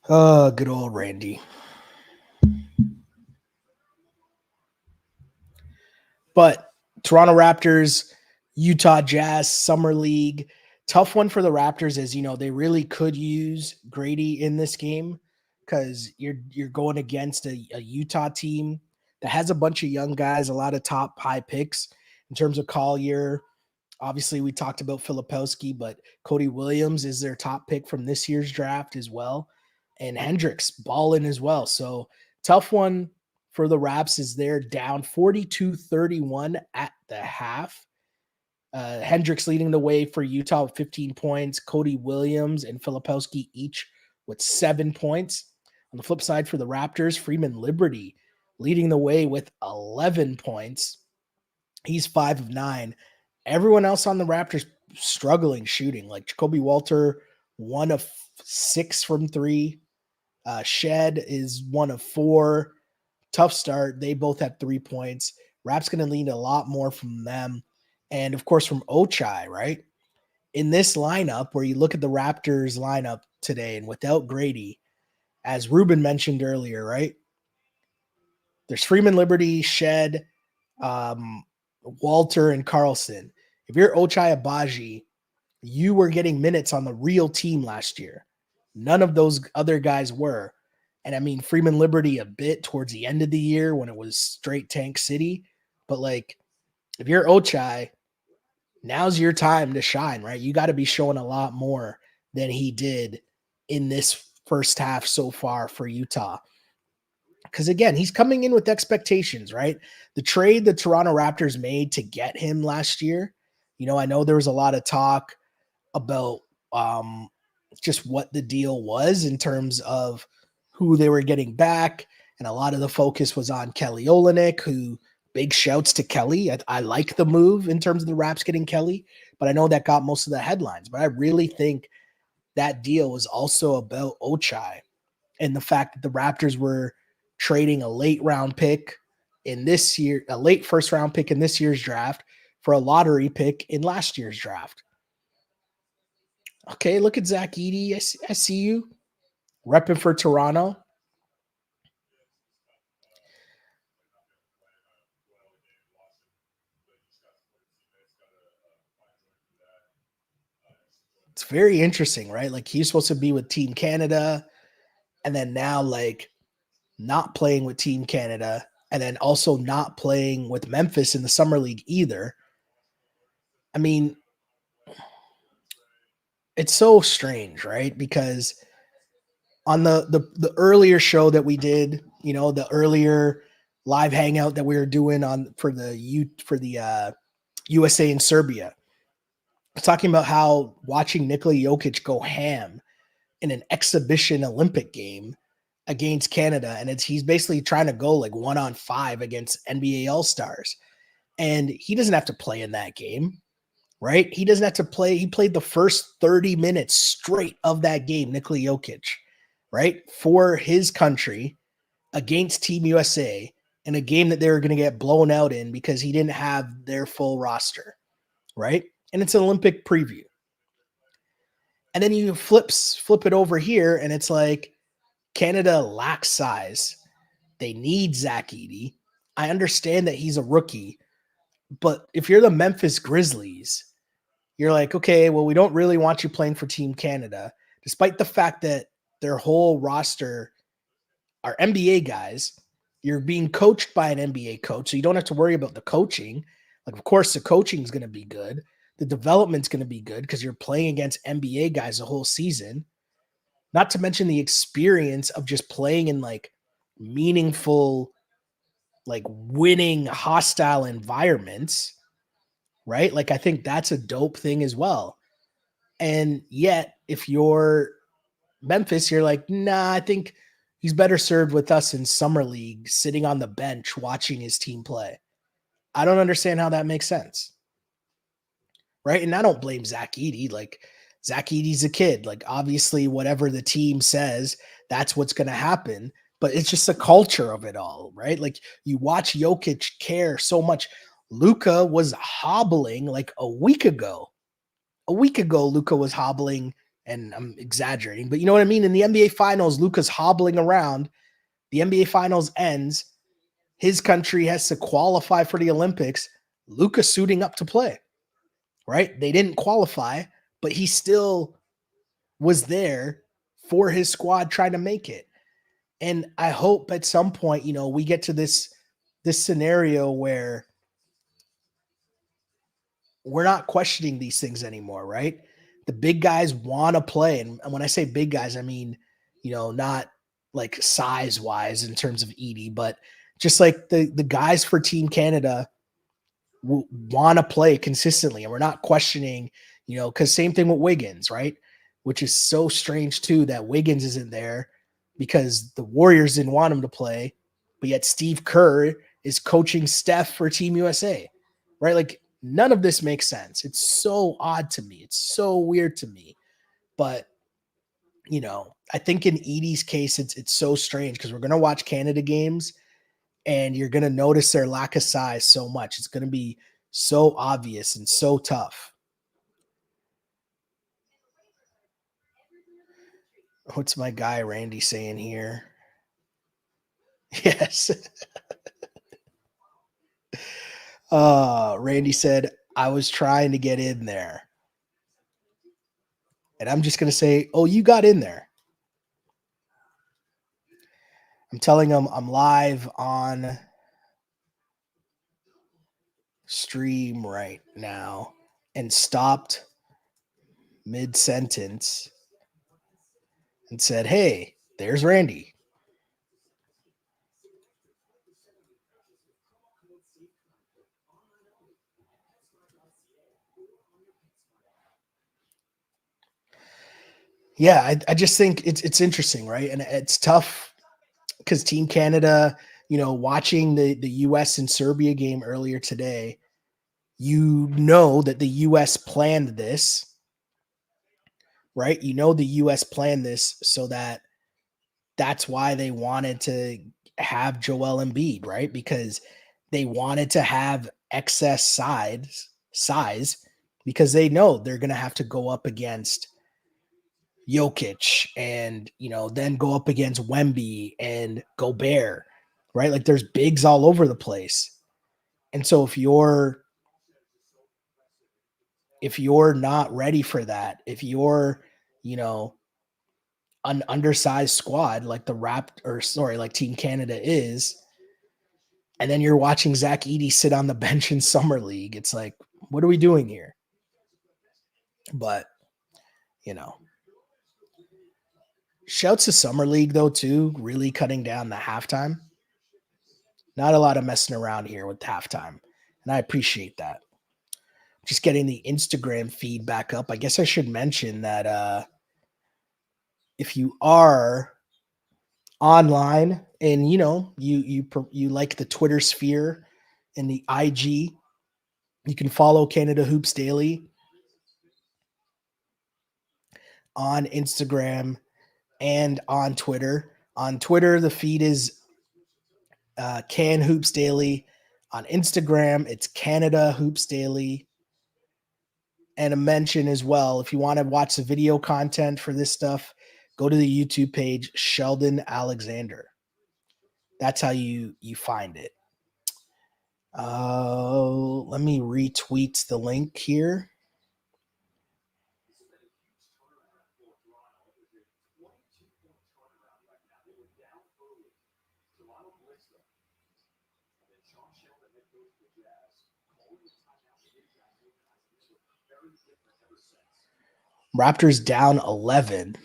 Oh, good old Randy. But Toronto Raptors, Utah Jazz, Summer League. Tough one for the Raptors is, they really could use Grady in this game because you're going against a Utah team that has a bunch of young guys, a lot of top high picks in terms of Collier. Obviously, we talked about Filipowski, but Cody Williams is their top pick from this year's draft as well. And Hendricks balling as well. So tough one for the Raps is they're down 42-31 at the half. Hendricks leading the way for Utah with 15 points. Cody Williams and Filipowski each with 7 points. On the flip side for the Raptors, Freeman Liberty leading the way with 11 points. He's 5 of 9. Everyone else on the Raptors struggling shooting, like Jacoby Walter, 1 of 6 from 3. Shed is 1 of 4. Tough start. They both have 3 points. Rap's going to need a lot more from them. And of course, from Ochai, right? In this lineup, where you look at the Raptors lineup today and without Grady, as Ruben mentioned earlier, right? There's Freeman Liberty, Shed, Walter, and Carlson. If you're Ochai Agbaji, you were getting minutes on the real team last year. None of those other guys were. And I mean, Freeman Liberty a bit towards the end of the year when it was straight tank city. But like, if you're Ochai, now's your time to shine, right? You got to be showing a lot more than he did in this first half so far for Utah. Because again, he's coming in with expectations, right? The trade the Toronto Raptors made to get him last year, I know there was a lot of talk about just what the deal was in terms of who they were getting back. And a lot of the focus was on Kelly Olynyk, who big shouts to Kelly. I like the move in terms of the Raps getting Kelly, but I know that got most of the headlines. But I really think that deal was also about Ochai and the fact that the Raptors were trading a late round pick in this year, a late first round pick in this year's draft for a lottery pick in last year's draft. Okay, look at Zach Edey. I see you repping for Toronto. It's very interesting, right? Like he's supposed to be with Team Canada, and then now like not playing with Team Canada, and then also not playing with Memphis in the summer league either. I mean, it's so strange, right? Because on the earlier show that we did, the earlier live hangout that we were doing on for the USA and Serbia, talking about how watching Nikola Jokic go ham in an exhibition Olympic game against Canada, and he's basically trying to go like 1-on-5 against NBA All Stars, and he doesn't have to play in that game, right? He doesn't have to play. He played the first 30 minutes straight of that game, Nikola Jokic, right, for his country against Team USA in a game that they were going to get blown out in because he didn't have their full roster, right? And it's an Olympic preview. And then you flip it over here, and it's like Canada lacks size. They need Zach Edey. I understand that he's a rookie, but if you're the Memphis Grizzlies, you're like, okay, well, we don't really want you playing for Team Canada, despite the fact that their whole roster are NBA guys. You're being coached by an NBA coach, so you don't have to worry about the coaching. Like, of course, the coaching is going to be good. The development's going to be good because you're playing against NBA guys the whole season. Not to mention the experience of just playing in like meaningful, like winning hostile environments, right? Like, I think that's a dope thing as well. And yet, if you're Memphis, you're like, nah, I think he's better served with us in summer league, sitting on the bench watching his team play. I don't understand how that makes sense, right? And I don't blame Zach Edey. Like, Zach Edey's a kid. Like, obviously, whatever the team says, that's what's going to happen. But it's just the culture of it all, right? Like, you watch Jokic care so much. Luka was hobbling like a week ago. A week ago, Luka was hobbling, and I'm exaggerating, but you know what I mean? In the NBA Finals, Luka's hobbling around. The NBA Finals ends. His country has to qualify for the Olympics. Luka suiting up to play, right? They didn't qualify, but he still was there for his squad trying to make it. And I hope at some point, we get to this scenario where we're not questioning these things anymore, right? The big guys want to play. And when I say big guys, I mean, not like size wise in terms of Edey, but just like the guys for Team Canada want to play consistently. And we're not questioning, because same thing with Wiggins, right? Which is so strange too, that Wiggins isn't there because the Warriors didn't want him to play, but yet Steve Kerr is coaching Steph for Team USA, right? Like, none of this makes sense. It's so odd to me. It's so weird to me. But, I think in Edey's case, it's so strange because we're going to watch Canada games and you're going to notice their lack of size so much. It's going to be so obvious and so tough. What's my guy Randy saying here? Yes. Randy said, I was trying to get in there. And I'm just going to say, oh, you got in there. I'm telling him I'm live on stream right now and stopped mid-sentence and said, hey, there's Randy. Yeah, I just think it's interesting, right? And it's tough because Team Canada, watching the US and Serbia game earlier today, that the US planned this, right? The US planned this so that's why they wanted to have Joel Embiid, right? Because they wanted to have excess size because they know they're going to have to go up against Jokic and, then go up against Wemby and Gobert, right? Like, there's bigs all over the place. And so if you're not ready for that, if you're, an undersized squad like like Team Canada is, and then you're watching Zach Edey sit on the bench in summer league, it's like, what are we doing here? But you know. Shouts to Summer League though too, really cutting down the halftime. Not a lot of messing around here with halftime, and I appreciate that. Just getting the Instagram feed back up. I guess I should mention that if you are online and you like the Twitter sphere and the IG, you can follow Canada Hoops Daily on Instagram and on Twitter. On Twitter, the feed is Can Hoops Daily. On Instagram, it's Canada Hoops Daily. And a mention as well, if you want to watch the video content for this stuff, go to the YouTube page Sheldon Alexander. That's how you find it. Let me retweet the link here. Raptors down 11.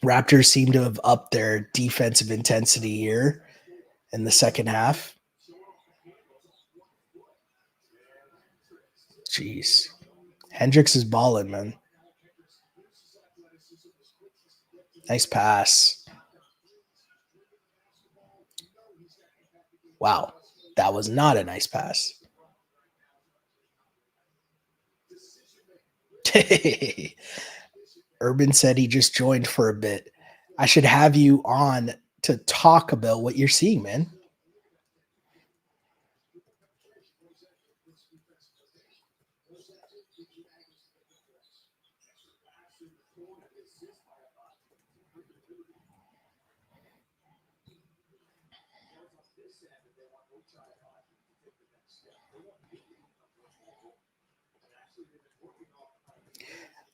Raptors seem to have upped their defensive intensity here in the second half. Jeez. Hendricks is balling, man. Nice pass. Wow. That was not a nice pass. Urban said he just joined for a bit. I should have you on to talk about what you're seeing, man.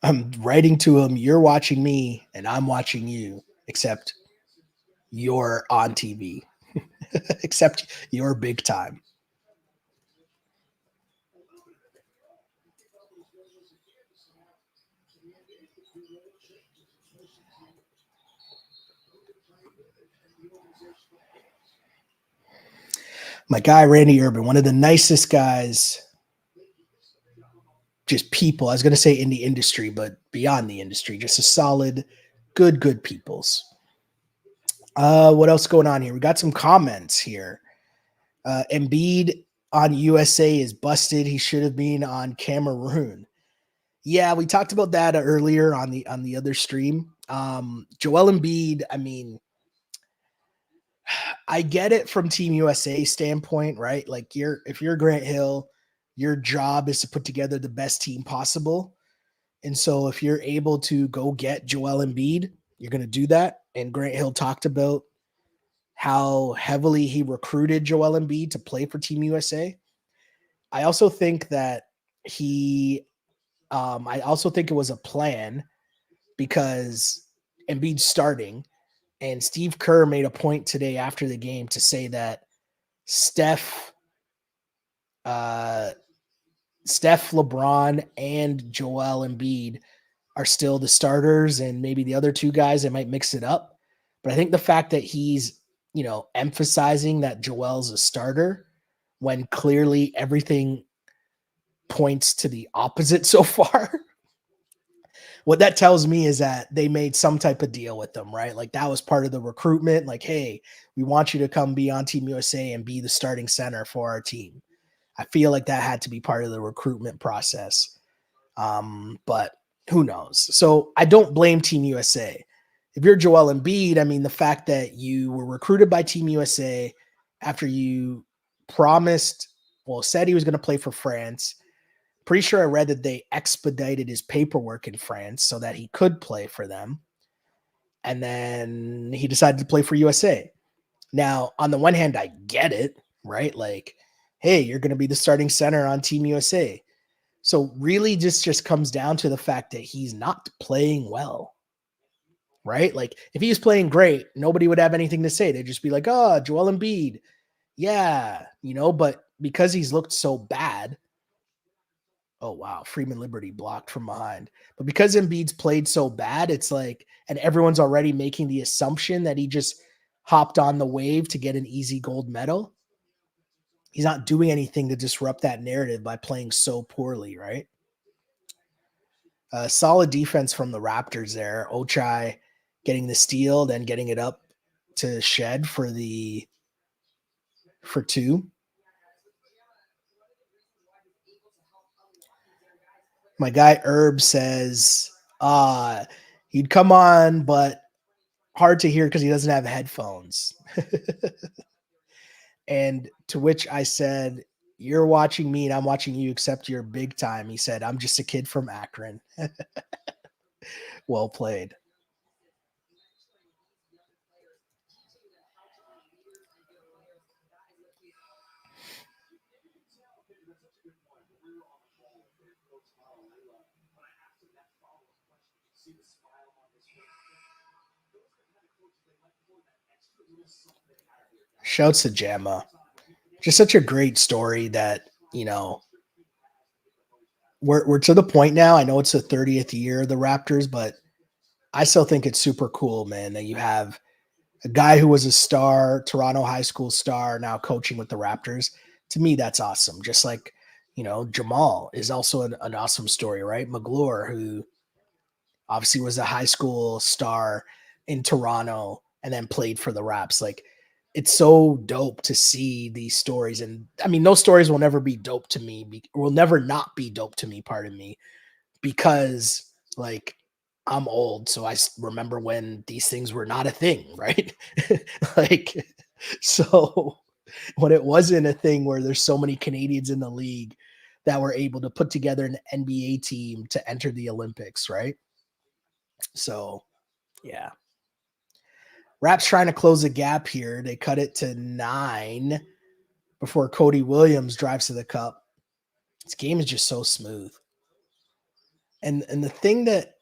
I'm writing to him, you're watching me and I'm watching you, except you're on TV, except you're big time. My guy, Randy Urban, one of the nicest guys, just people. I was going to say in the industry, but beyond the industry, just a solid, good peoples. What else going on here? We got some comments here. Embiid on USA is busted. He should have been on Cameroon. Yeah, we talked about that earlier on the other stream. Joel Embiid, I mean, I get it from Team USA standpoint, right? Like if you're Grant Hill, your job is to put together the best team possible. And so if you're able to go get Joel Embiid, you're going to do that. And Grant Hill talked about how heavily he recruited Joel Embiid to play for Team USA. I also think that I also think it was a plan because Embiid's starting, and Steve Kerr made a point today after the game to say that Steph, LeBron, and Joel Embiid are still the starters, and maybe the other two guys, they might mix it up. But I think the fact that he's, emphasizing that Joel's a starter when clearly everything points to the opposite so far. What that tells me is that they made some type of deal with them, right? Like that was part of the recruitment. Like, hey, we want you to come be on Team USA and be the starting center for our team. I feel like that had to be part of the recruitment process. But who knows? So I don't blame Team USA. If you're Joel Embiid, I mean, the fact that you were recruited by Team USA after you said he was going to play for France. Pretty sure I read that they expedited his paperwork in France so that he could play for them. And then he decided to play for USA. Now, on the one hand, I get it, right? Like, hey, you're going to be the starting center on Team USA. So really just comes down to the fact that he's not playing well. right? Like if he was playing great, nobody would have anything to say. They'd just be like, "Oh, Joel Embiid, yeah," But because he's looked so bad, oh wow, Freeman Liberty blocked from behind. But because Embiid's played so bad, it's like, and everyone's already making the assumption that he just hopped on the wave to get an easy gold medal. He's not doing anything to disrupt that narrative by playing so poorly, right? Solid defense from the Raptors there. Ochai getting the steal, then getting it up to Shed for two. My guy Herb says he'd come on, but hard to hear because he doesn't have headphones. And to which I said, "You're watching me and I'm watching you, except you're big time." He said, "I'm just a kid from Akron." Well played. Shouts to Jamma. Just such a great story that, we're to the point now. I know it's the 30th year of the Raptors, but I still think it's super cool, man, that you have a guy who was a star, Toronto high school star, now coaching with the Raptors. To me, that's awesome. Just like, Jamal is also an awesome story, right? McGlure, who obviously was a high school star in Toronto and then played for the Raps. Like, it's so dope to see these stories. And I mean, those stories will never be dope to me, will never not be dope to me, pardon me, because like I'm old, so remember when these things were not a thing, right? Like, so when it wasn't a thing where there's so many Canadians in the league that were able to put together an NBA team to enter the Olympics, right? So, yeah. Raps trying to close the gap here. They cut it to 9 before Cody Williams drives to the cup. This game is just so smooth. And the thing that,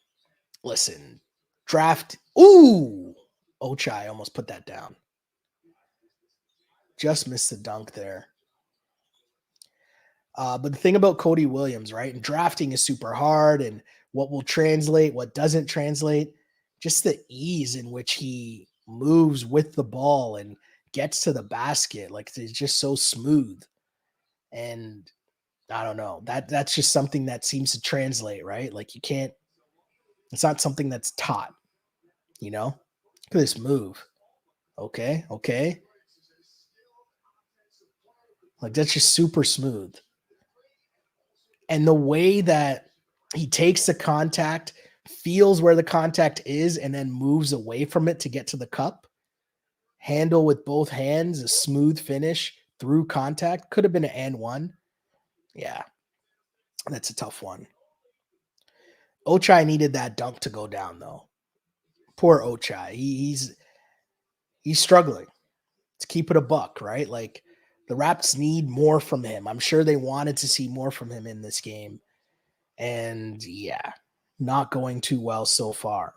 listen, draft. Ooh, Ochai almost put that down. Just missed the dunk there. But the thing about Cody Williams, right? And drafting is super hard, and what will translate, what doesn't translate, just the ease in which he moves with the ball and gets to the basket. Like, it's just so smooth. And I don't know. That's just something that seems to translate, right? Like, you can't, it's not something that's taught, you know? Look at this move. Okay, okay. Like, that's just super smooth. And the way that he takes the contact, feels where the contact is, and then moves away from it to get to the cup. Handle with both hands, a smooth finish through contact. Could have been an and one. Yeah, that's a tough one. Ochai needed that dunk to go down though. Poor Ochai. He's struggling. To keep it a buck, right? Like, the Raps need more from him. I'm sure they wanted to see more from him in this game. And yeah, not going too well so far.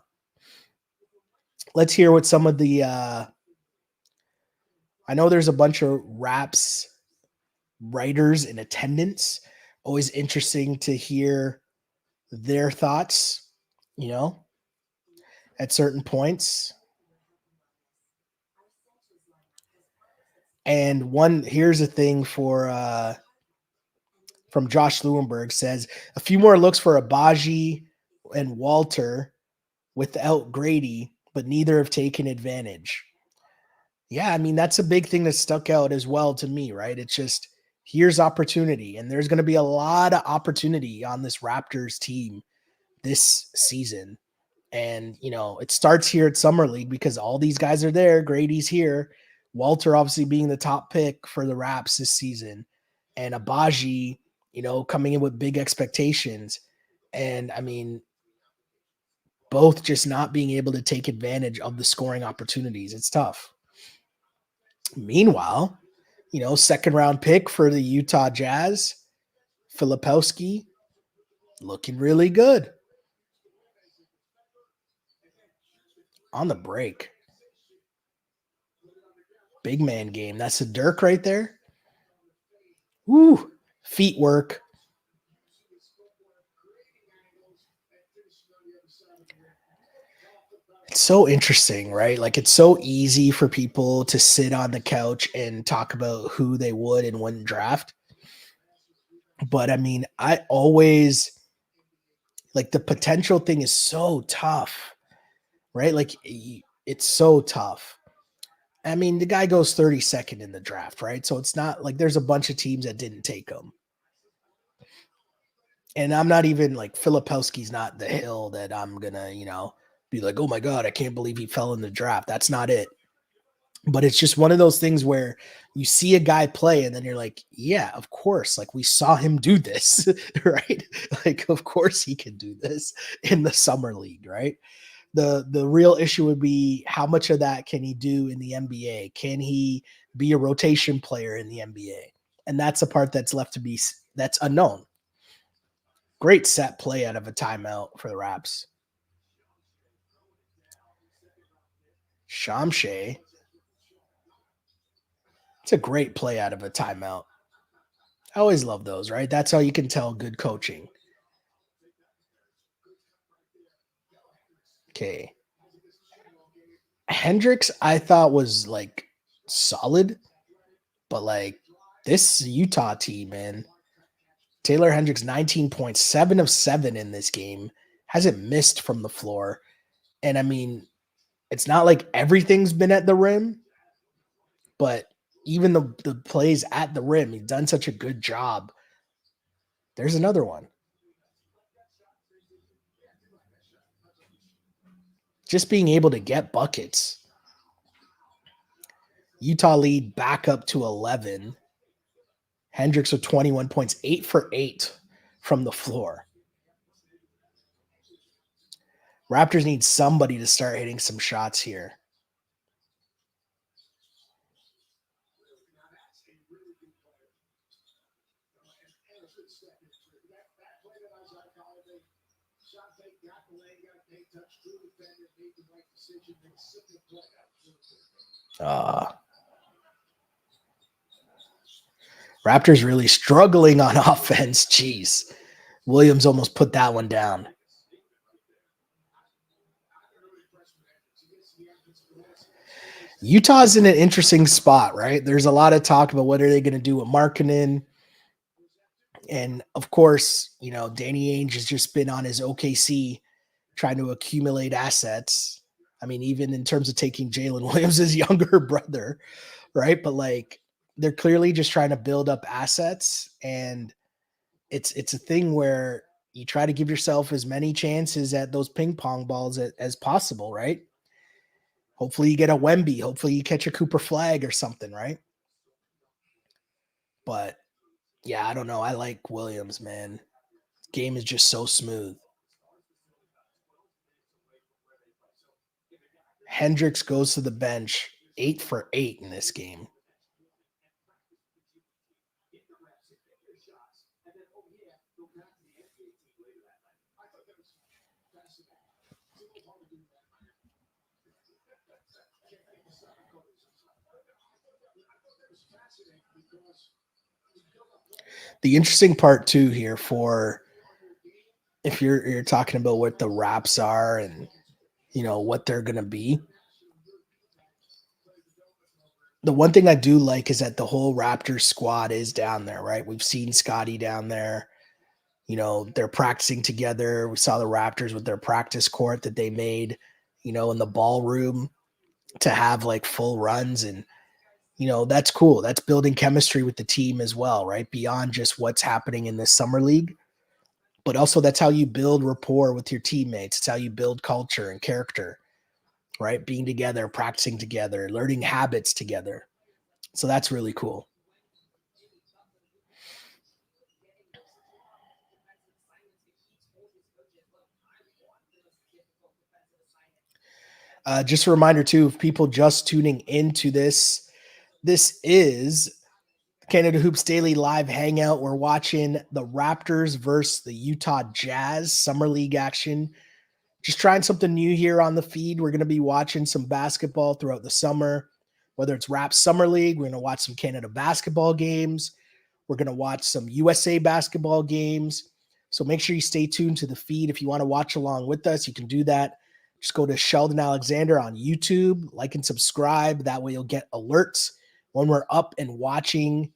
Let's hear what some of the I know there's a bunch of Raps writers in attendance. Always interesting to hear their thoughts, you know, at certain points. And one here's a thing for from Josh Lewenberg says a few more looks for Abaji and Walter without Grady, but neither have taken advantage. Yeah, I mean, that's a big thing that stuck out as well to me, right? It's just, here's opportunity, and there's going to be a lot of opportunity on this Raptors team this season. And, it starts here at Summer League because all these guys are there. Grady's here. Walter obviously being the top pick for the Raps this season. And Abaji, coming in with big expectations. And I mean, both just not being able to take advantage of the scoring opportunities. It's tough. Meanwhile, second round pick for the Utah Jazz, Filipowski, looking really good. on the break. Big man game. That's a Dirk right there. Woo! Feet work. It's so interesting, right? Like it's so easy for people to sit on the couch and talk about who they would and wouldn't draft. But I mean, I always like the potential thing is so tough, right? Like it's so tough. I mean, the guy goes 32nd in the draft, right? So it's not like there's a bunch of teams that didn't take him. And I'm not even like Filipowski's not the hill that I'm gonna, be like, oh my God, I can't believe he fell in the draft. That's not it. But it's just one of those things where you see a guy play and then you're like, yeah, of course. Like we saw him do this, right? Like, of course he can do this in the summer league, right? The real issue would be how much of that can he do in the NBA? Can he be a rotation player in the NBA? And that's the part that's left to be that's unknown. Great set play out of a timeout for the Raps. Shamshay. It's a great play out of a timeout. I always love those, right? That's how you can tell good coaching. Okay. Hendricks, I thought was like solid, but like this Utah team, man. Taylor Hendricks, 19 points, 7 of 7 in this game, hasn't missed from the floor. And I mean, it's not like everything's been at the rim, but even the plays at the rim, he's done such a good job. There's another one. Just being able to get buckets. Utah lead back up to 11. Hendricks with 21 points, 8 for 8 from the floor. Raptors need somebody to start hitting some shots here. Raptors really struggling on offense. Jeez. Williams almost put that one down. Utah's in an interesting spot, right? There's a lot of talk about what are they going to do with Markkanen. And of course, Danny Ainge has just been on his OKC trying to accumulate assets. I mean, even in terms of taking Jalen Williams' younger brother, right? But like they're clearly just trying to build up assets. And it's a thing where you try to give yourself as many chances at those ping pong balls as possible, right? Hopefully you get a Wemby. Hopefully you catch a Cooper Flag or something, right? But yeah, I don't know. I like Williams, man. Game is just so smooth. Hendricks goes to the bench, 8 for 8 in this game. The interesting part too here for if you're talking about what the Raps are and what they're gonna be. The one thing I do like is that the whole Raptors squad is down there, right? We've seen Scotty down there. They're practicing together. We saw the Raptors with their practice court that they made, in the ballroom to have like full runs. And, that's cool. That's building chemistry with the team as well, right? Beyond just what's happening in this summer league. But also that's how you build rapport with your teammates. It's how you build culture and character, right? Being together, practicing together, learning habits together. So that's really cool. Just a reminder too, if people just tuning into this is Canada Hoops Daily Live Hangout. We're watching the Raptors versus the Utah Jazz Summer League action. just trying something new here on the feed. We're going to be watching some basketball throughout the summer, whether it's Raps Summer League. We're going to watch some Canada basketball games. We're going to watch some USA basketball games. So make sure you stay tuned to the feed. If you want to watch along with us, you can do that. Just go to Sheldon Alexander on YouTube, like and subscribe. That way you'll get alerts when we're up and watching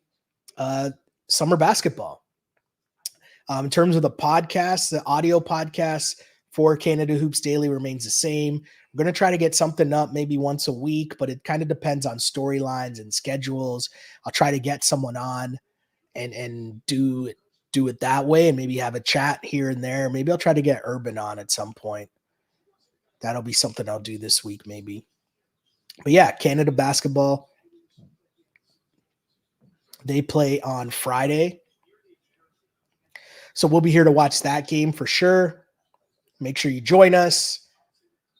summer basketball. In terms of the podcast, the audio podcast for Canada Hoops Daily remains the same. We're going to try to get something up maybe once a week, but it kind of depends on storylines and schedules. I'll try to get someone on and do it that way, and maybe have a chat here and there. Maybe I'll try to get Urban on at some point. That'll be something I'll do this week, maybe. But yeah, Canada basketball. They play on Friday. So we'll be here to watch that game for sure. Make sure you join us.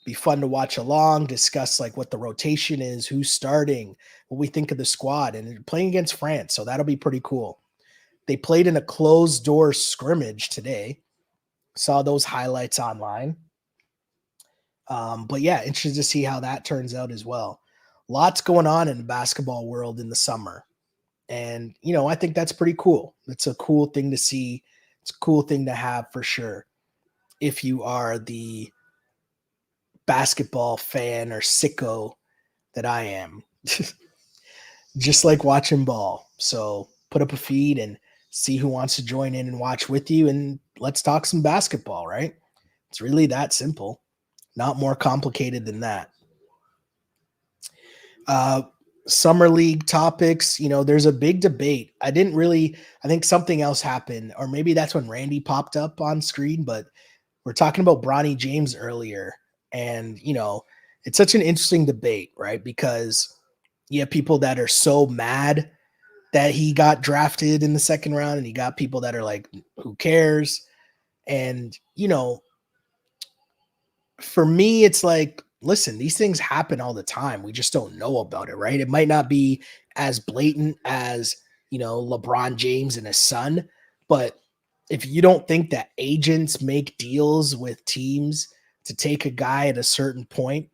Be fun to watch along, discuss like what the rotation is, who's starting, what we think of the squad, and playing against France. So that'll be pretty cool. They played in a closed door scrimmage today. Saw those highlights online. But yeah, interested to see how that turns out as well. Lots going on in the basketball world in the summer. And, I think that's pretty cool. It's a cool thing to see. It's a cool thing to have for sure. If you are the basketball fan or sicko that I am, just like watching ball. So put up a feed and see who wants to join in and watch with you. And let's talk some basketball, right? It's really that simple. Not more complicated than that. Summer league topics, there's a big debate. I think something else happened, or maybe that's when Randy popped up on screen, but we're talking about Bronny James earlier. And, it's such an interesting debate, right? Because you have people that are so mad that he got drafted in the second round, and you got people that are like, who cares? And, for me, it's like, listen, these things happen all the time. We just don't know about it, right? It might not be as blatant as, LeBron James and his son, but if you don't think that agents make deals with teams to take a guy at a certain point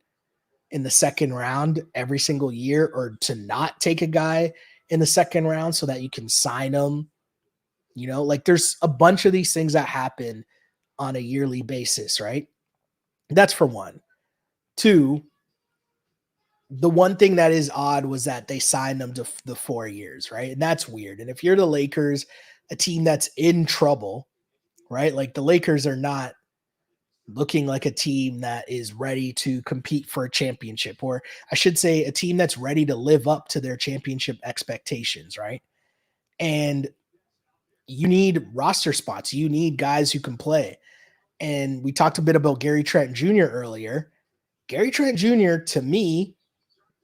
in the second round every single year, or to not take a guy in the second round so that you can sign them, like there's a bunch of these things that happen on a yearly basis, right? That's for one. Two, the one thing that is odd was that they signed them to the 4 years, right? And that's weird. And if you're the Lakers, a team that's in trouble, right? Like the Lakers are not looking like a team that is ready to compete for a championship, or I should say a team that's ready to live up to their championship expectations, right? And you need roster spots. You need guys who can play. And we talked a bit about Gary Trent Jr. earlier. Gary Trent Jr., to me,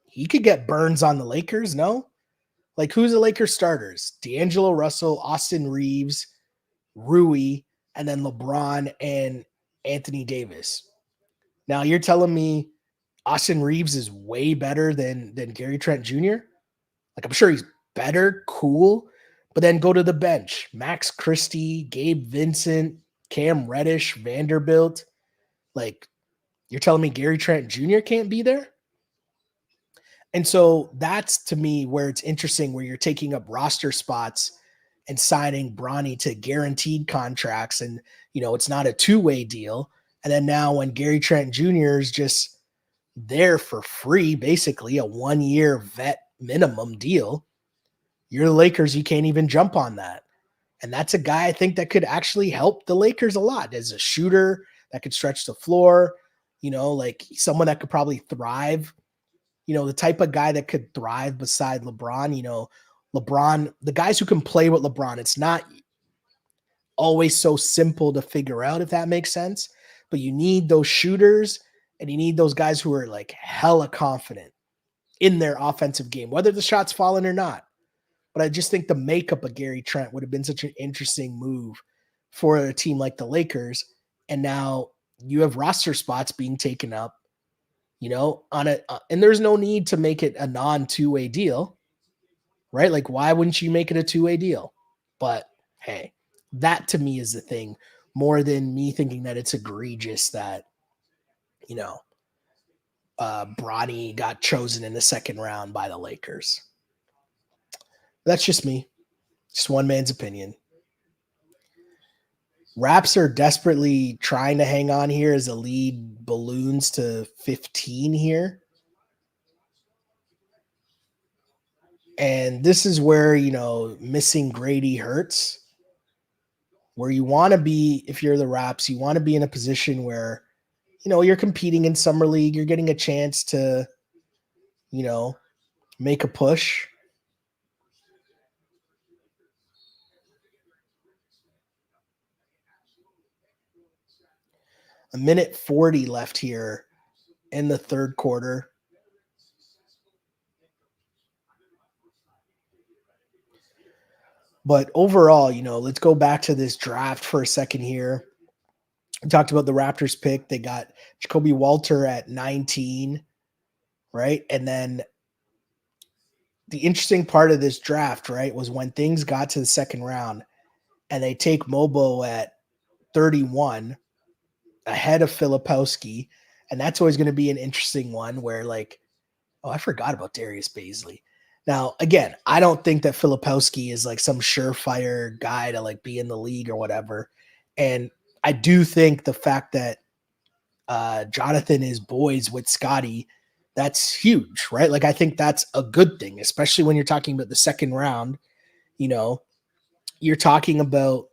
he could get burns on the Lakers, no? Like, who's the Lakers starters? D'Angelo Russell, Austin Reeves, Rui, and then LeBron and Anthony Davis. Now, you're telling me Austin Reeves is way better than Gary Trent Jr.? Like, I'm sure he's better, cool, but then go to the bench. Max Christie, Gabe Vincent, Cam Reddish, Vanderbilt. Like, you're telling me Gary Trent Jr. can't be there? And so that's, to me, where it's interesting, where you're taking up roster spots and signing Bronny to guaranteed contracts. And, it's not a two-way deal. And then now when Gary Trent Jr. is just there for free, basically a 1-year vet minimum deal, you're the Lakers, you can't even jump on that. And that's a guy I think that could actually help the Lakers a lot as a shooter that could stretch the floor, like someone that could probably thrive, the type of guy that could thrive beside LeBron. LeBron, the guys who can play with LeBron, it's not always so simple to figure out, if that makes sense, but you need those shooters and you need those guys who are like hella confident in their offensive game, whether the shot's falling or not. But I just think the makeup of Gary Trent would have been such an interesting move for a team like the Lakers. And now you have roster spots being taken up, and there's no need to make it a non-2-way deal, right? Like, why wouldn't you make it a 2-way deal? But hey, that to me is the thing, more than me thinking that it's egregious that you know, Bronny got chosen in the second round by the Lakers. That's just me. Just one man's opinion. Raps are desperately trying to hang on here as the lead balloons to 15 here. And this is where, missing Grady hurts. Where you want to be, if you're the Raps, you want to be in a position where, you're competing in Summer League, you're getting a chance to, you know, make a push. A minute 40 left here in the third quarter. But overall, let's go back to this draft for a second here. We talked about the Raptors pick. They got Jacoby Walter at 19, right? And then the interesting part of this draft, right, was when things got to the second round and they take Mobo at 31 ahead of Filipowski. And that's always going to be an interesting one where, like, oh, I forgot about Darius Baisley. Now, again, I don't think that Filipowski is like some surefire guy to like be in the league or whatever. And I do think the fact that Jonathan is boys with Scotty, that's huge, right? Like, I think that's a good thing, especially when you're talking about the second round. You're talking about,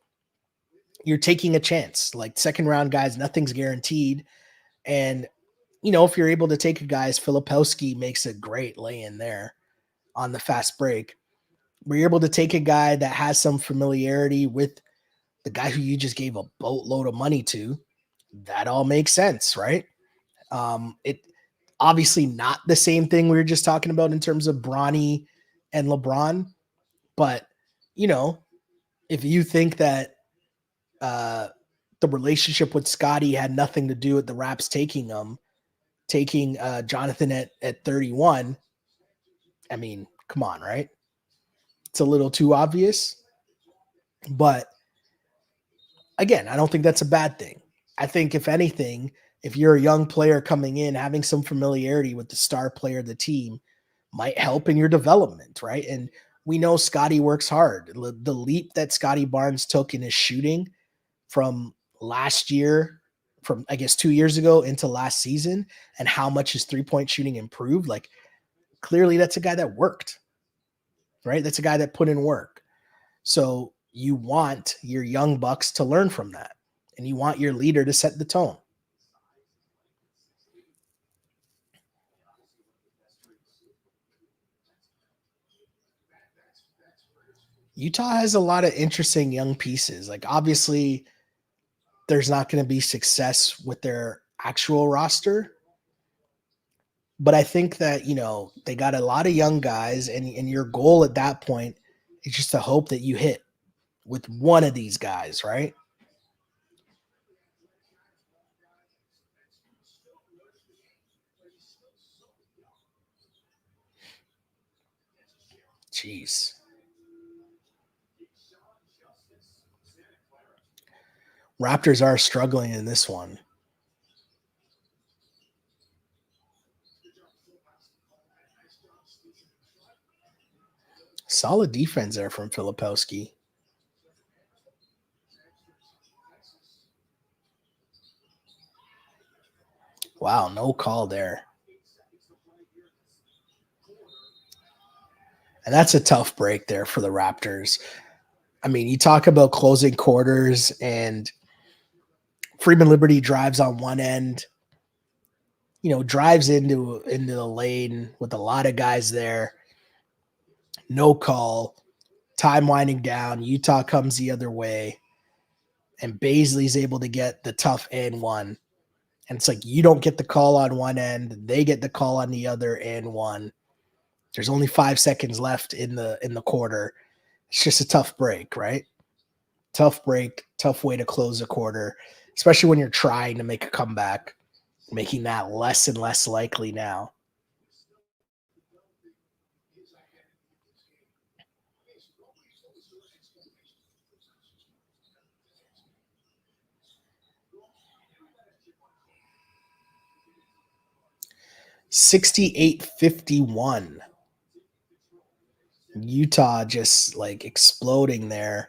you're taking a chance. Like, second round guys, nothing's guaranteed. And, if you're able to take a guy as Filipowski makes a great lay in there on the fast break, where you're able to take a guy that has some familiarity with the guy who you just gave a boatload of money to, that all makes sense, right? It obviously not the same thing we were just talking about in terms of Bronny and LeBron, but if you think that the relationship with Scotty had nothing to do with the Raps taking Jonathan at 31, I mean, come on, right? It's a little too obvious, but again, I don't think that's a bad thing. I think if anything, if you're a young player coming in, having some familiarity with the star player of the team might help in your development, right? And we know Scotty works hard. The leap that Scotty Barnes took in his shooting from last year, from I guess 2 years ago into last season, and how much his 3-point shooting improved, like clearly that's a guy that worked, right? That's a guy that put in work. So you want your young bucks to learn from that, and you want your leader to set the tone. Utah has a lot of interesting young pieces. Like, obviously, there's not going to be success with their actual roster, but I think that, they got a lot of young guys, and your goal at that point is just to hope that you hit with one of these guys, right? Jeez. Raptors are struggling in this one. Solid defense there from Filipowski. Wow, no call there. And that's a tough break there for the Raptors. I mean, you talk about closing quarters, and Freeman Liberty drives on one end, drives into the lane with a lot of guys there. No call. Time winding down. Utah comes the other way, and Baisley's able to get the tough and one. And it's like, you don't get the call on one end, they get the call on the other and one. There's only 5 seconds left in the quarter. It's just a tough break, right? Tough break, tough way to close a quarter, especially when you're trying to make a comeback, making that less and less likely now. 68-51. Utah just like exploding there.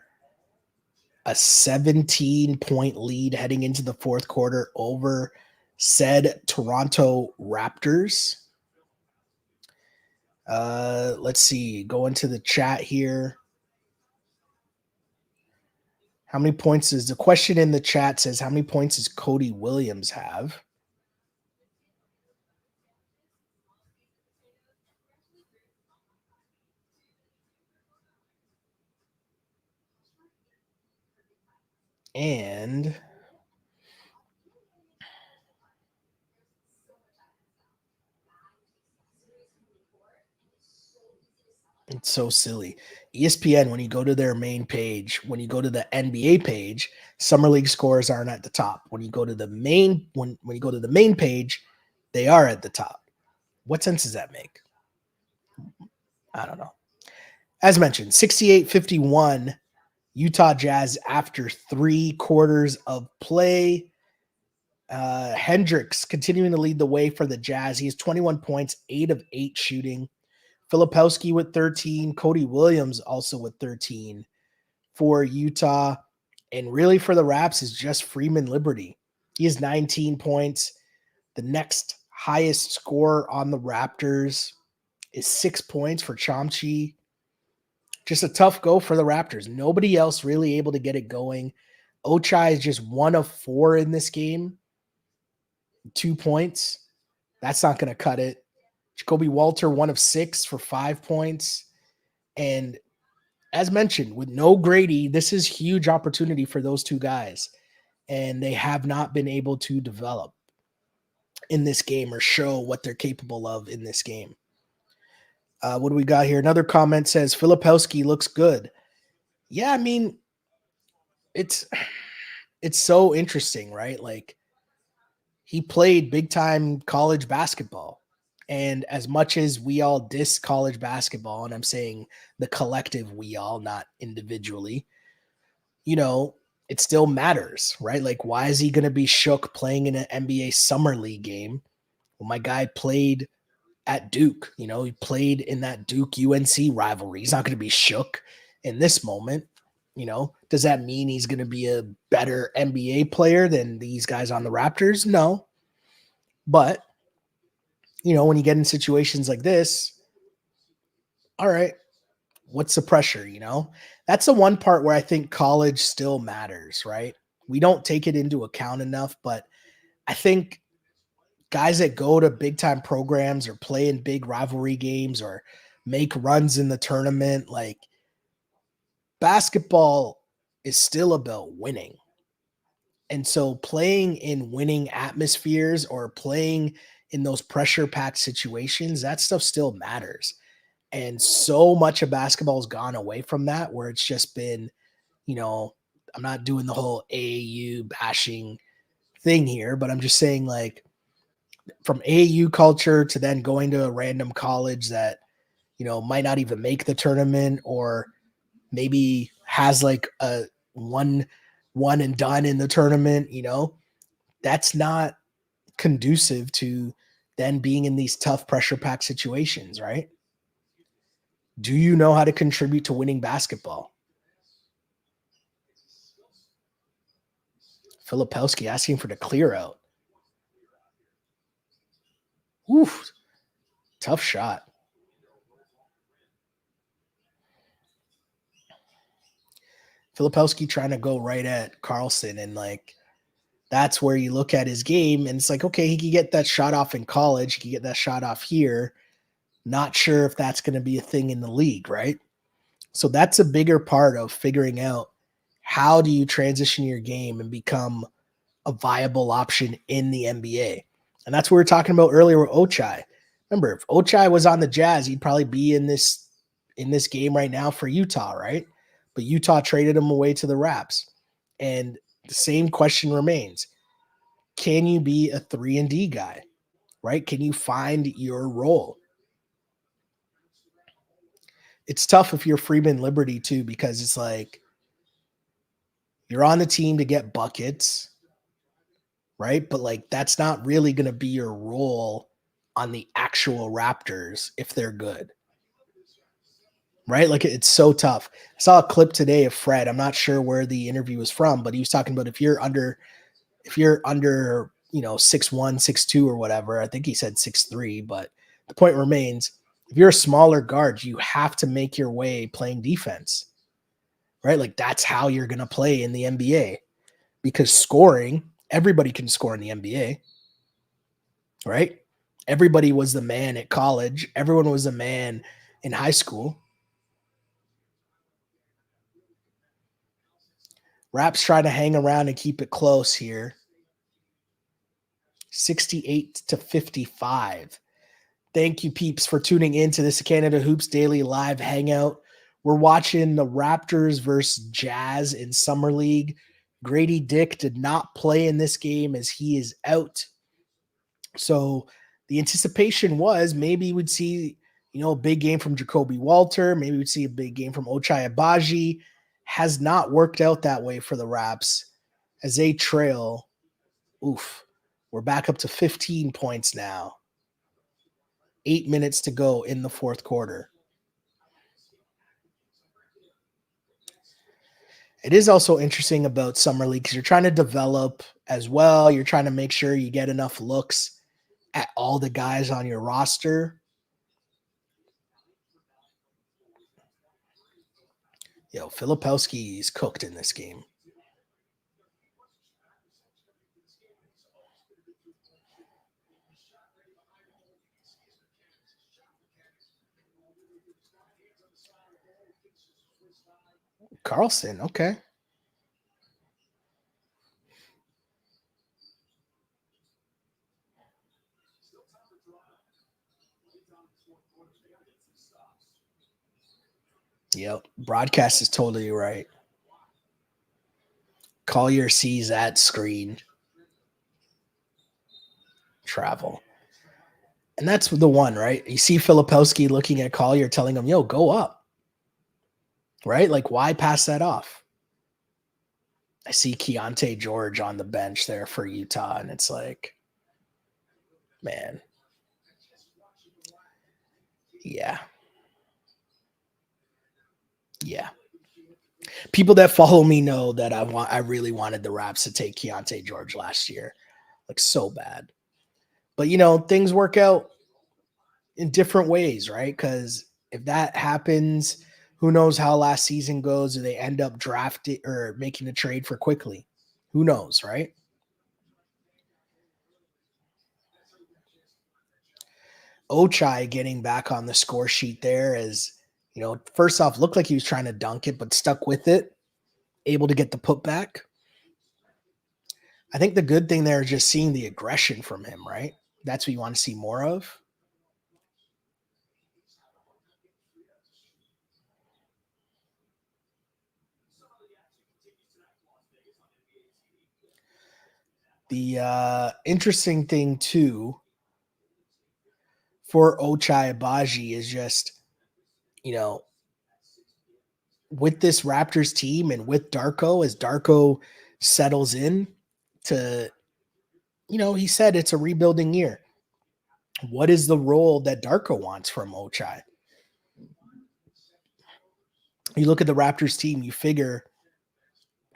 A 17-point lead heading into the fourth quarter over said Toronto Raptors. Let's see. Go into the chat here. How many points is the question in the chat says, how many points does Cody Williams have? And it's so silly. ESPN, when you go to their main page, when you go to the NBA page, summer league scores aren't at the top. When you go to the main when you go to the main page, they are at the top. What sense does that make? I don't know. As mentioned, 68-51 Utah Jazz after 3 quarters of play. Hendricks continuing to lead the way for the Jazz. He has 21 points, 8 of 8 shooting. Filipowski with 13. Cody Williams also with 13 for Utah. And really for the Raps is just Freeman Liberty. He has 19 points. The next highest score on the Raptors is 6 points for Chomchi. Just a tough go for the Raptors. Nobody else really able to get it going. Ochai is just 1 of 4 in this game. 2 points. That's not going to cut it. Jacoby Walter, 1 of 6 for 5 points. And as mentioned, with no Grady, this is huge opportunity for those two guys. And they have not been able to develop in this game or show what they're capable of in this game. What do we got here? Another comment says, Filipowski looks good. Yeah, I mean, it's so interesting, right? Like, he played big time college basketball. And as much as we all diss college basketball, and I'm saying the collective we all, not individually, it still matters, right? Like, why is he going to be shook playing in an NBA Summer League game? Well, my guy played at Duke, he played in that Duke UNC rivalry. He's not going to be shook in this moment. Does that mean he's going to be a better NBA player than these guys on the Raptors? No. But, when you get in situations like this, all right, what's the pressure? That's the one part where I think college still matters, right? We don't take it into account enough, but I think guys that go to big time programs or play in big rivalry games or make runs in the tournament, like, basketball is still about winning. And so playing in winning atmospheres or playing in those pressure packed situations, that stuff still matters. And so much of basketball has gone away from that, where it's just been, I'm not doing the whole AAU bashing thing here, but I'm just saying, like, from AAU culture to then going to a random college that, might not even make the tournament or maybe has like a one and done in the tournament, that's not conducive to then being in these tough pressure packed situations, right? Do you know how to contribute to winning basketball? Filipowski asking for the clear out. Oof, tough shot. Filipowski trying to go right at Carlson, and like, that's where you look at his game and it's like, okay, he could get that shot off in college, he could get that shot off here. Not sure if that's going to be a thing in the league, right? So that's a bigger part of figuring out how do you transition your game and become a viable option in the NBA. And that's what we were talking about earlier with Ochai. Remember, if Ochai was on the Jazz, he'd probably be in this game right now for Utah, right? But Utah traded him away to the Raps. And the same question remains. Can you be a 3-and-D guy, right? Can you find your role? It's tough if you're Freeman Liberty too, because it's like you're on the team to get buckets, right? But like, that's not really going to be your role on the actual Raptors if they're good, right? Like it's so tough. I saw a clip today of Fred. I'm not sure where the interview was from, but he was talking about if you're under 6'1", 6'2", or whatever. I think he said 6'3", but the point remains, if you're a smaller guard, you have to make your way playing defense, right? Like that's how you're going to play in the NBA, because scoring, everybody can score in the NBA, right? Everybody was the man at college. Everyone was a man in high school. Raps trying to hang around and keep it close here. 68-55. Thank you, peeps, for tuning in to this Canada Hoops Daily Live Hangout. We're watching the Raptors versus Jazz in Summer League. Grady Dick did not play in this game as he is out. So the anticipation was maybe we'd see, a big game from Jacoby Walter. Maybe we'd see a big game from Ochai Agbaji. Has not worked out that way for the Raps as they trail. Oof. We're back up to 15 points now. 8 minutes to go in the fourth quarter. It is also interesting about Summer League because you're trying to develop as well. You're trying to make sure you get enough looks at all the guys on your roster. Filipowski's cooked in this game. Carlson, okay. Yep, broadcast is totally right. Collier sees that screen. Travel. And that's the one, right? You see Filipowski looking at Collier telling him, go up. Right? Like, why pass that off? I see Keontae George on the bench there for Utah, and it's like, man. Yeah. Yeah. People that follow me know that I really wanted the Raps to take Keontae George last year. Like, so bad. But things work out in different ways, right? Because if that happens, who knows how last season goes? Do they end up drafting or making a trade for quickly? Who knows, right? Ochai getting back on the score sheet there as, first off, looked like he was trying to dunk it, but stuck with it, able to get the putback. I think the good thing there is just seeing the aggression from him, right? That's what you want to see more of. The interesting thing, too, for Ochai Agbaji is just, with this Raptors team and with Darko, as Darko settles in to, he said it's a rebuilding year. What is the role that Darko wants from Ochai? You look at the Raptors team, you figure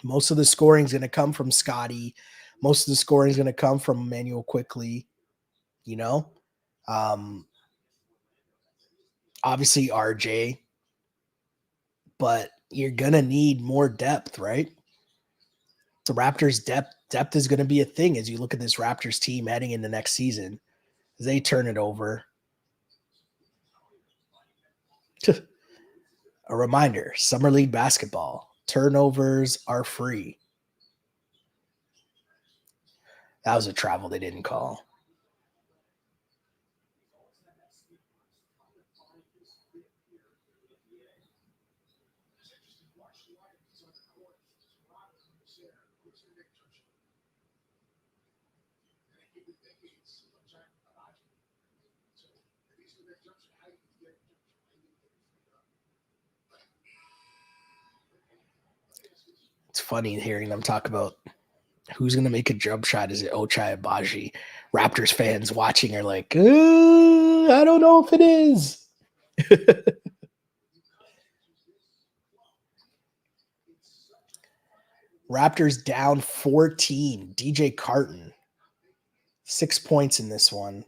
most of the scoring is going to come from Scotty. Most of the scoring is going to come from Emmanuel Quickly, you know? Um, Obviously RJ, but you're going to need more depth, right? The Raptors depth is going to be a thing as you look at this Raptors team heading into next season. As they turn it over. A reminder, Summer League basketball, turnovers are free. That was a travel they didn't call. It's funny hearing them talk about Who's going to make a jump shot? Is it Ochai Abaji? Raptors fans watching are like, I don't know if it is. Raptors down 14. DJ Carton, 6 points in this one.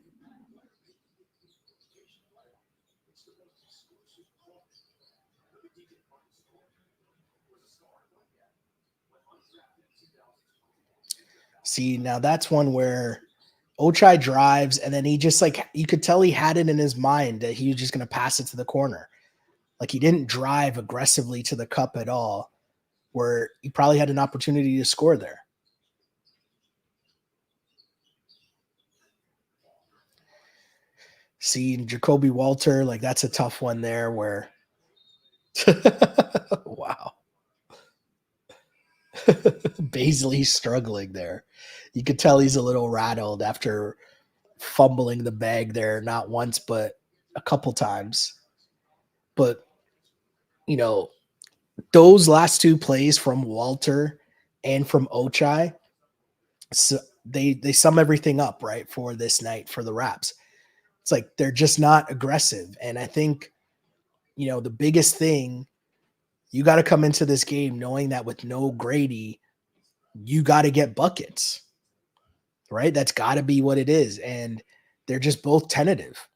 See, now that's one where Ochai drives, and then he just like, you could tell he had it in his mind that he was just going to pass it to the corner. Like he didn't drive aggressively to the cup at all, where he probably had an opportunity to score there. See, Jacoby Walter, like that's a tough one there where wow. Baisley's struggling there. You could tell he's a little rattled after fumbling the bag there, not once, but a couple times. But, you know, those last two plays from Walter and from Ochai, so they sum everything up, right, for this night for the Raps. It's like they're just not aggressive. And I think, the biggest thing, you got to come into this game knowing that with no Grady, you got to get buckets, right? That's got to be what it is. And they're just both tentative.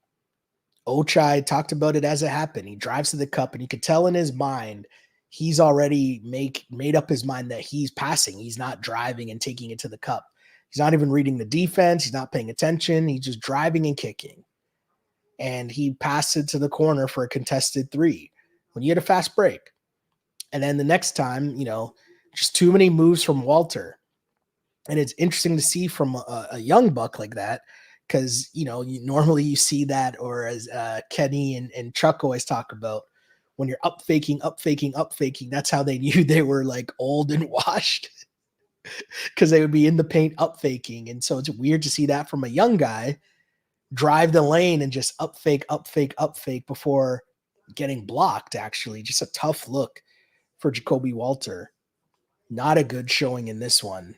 Ochai talked about it as it happened. He drives to the cup, and you could tell in his mind he's already made up his mind that he's passing. He's not driving and taking it to the cup. He's not even reading the defense. He's not paying attention. He's just driving and kicking. And he passed it to the corner for a contested three when you had a fast break. And then the next time, just too many moves from Walter. And it's interesting to see from a young buck like that, because normally you see that, or as Kenny and Chuck always talk about, when you're up faking, that's how they knew they were like old and washed, because they would be in the paint up faking. And so it's weird to see that from a young guy drive the lane and just up fake before getting blocked. Actually, just a tough look for Jacoby Walter. Not a good showing in this one,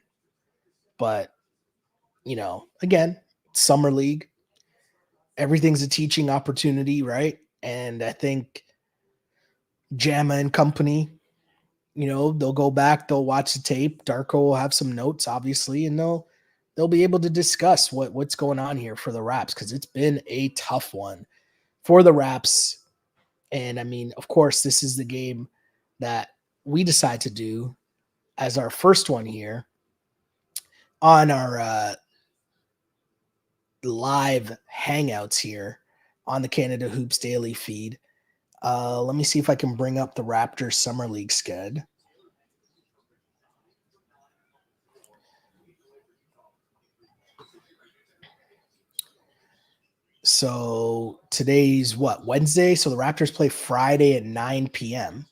but again, summer league, everything's a teaching opportunity, right? And I think Jamma and company, they'll go back, they'll watch the tape. Darko will have some notes, obviously, and they'll be able to discuss what's going on here for the Raps, because it's been a tough one for the Raps. And I mean, of course, this is the game that we decide to do as our first one here on our live hangouts here on the Canada Hoops Daily feed. Let me see if I can bring up the Raptors Summer League sched. So today's what? Wednesday? So the Raptors play Friday at 9 p.m.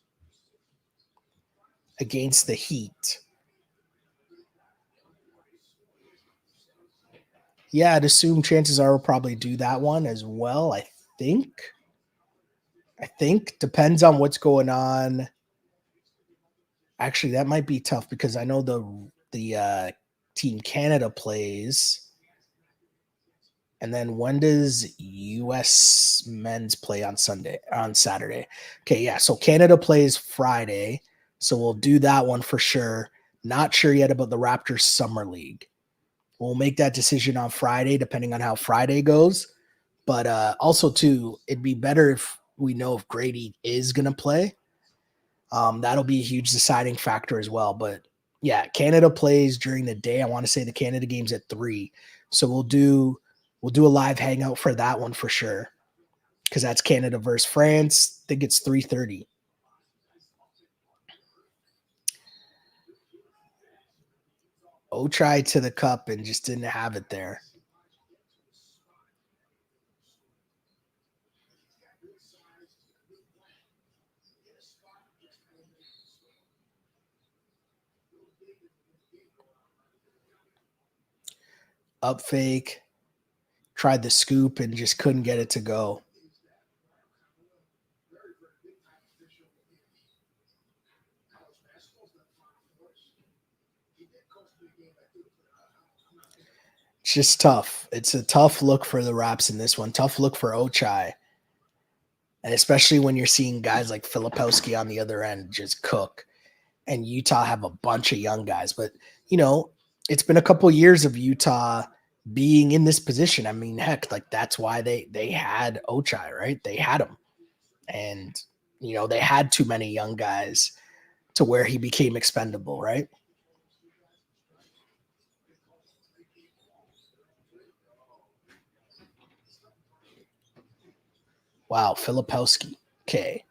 against the Heat. Yeah, I'd assume chances are we'll probably do that one as well. I think. Depends on what's going on. Actually, that might be tough, because I know the Team Canada plays. And then when does US men's play on Saturday? Okay, yeah. So Canada plays Friday. So we'll do that one for sure. Not sure yet about the Raptors Summer League. We'll make that decision on Friday, depending on how Friday goes. But also, too, it'd be better if we know if Grady is going to play. That'll be a huge deciding factor as well. But yeah, Canada plays during the day. I want to say the Canada game's at 3. So we'll do a live hangout for that one for sure, because that's Canada versus France. I think it's 3:30. Ochai to the cup and just didn't have it there. Up fake, tried the scoop and just couldn't get it to go. It's just tough. It's a tough look for the Raps in this one. Tough look for Ochai. And especially when you're seeing guys like Filipowski on the other end just cook, and Utah have a bunch of young guys. But, you know, it's been a couple years of Utah being in this position. I mean, heck, like that's why they had Ochai, right? They had him. And, you know, they had too many young guys to where he became expendable, right? Wow, Filipowski. Okay.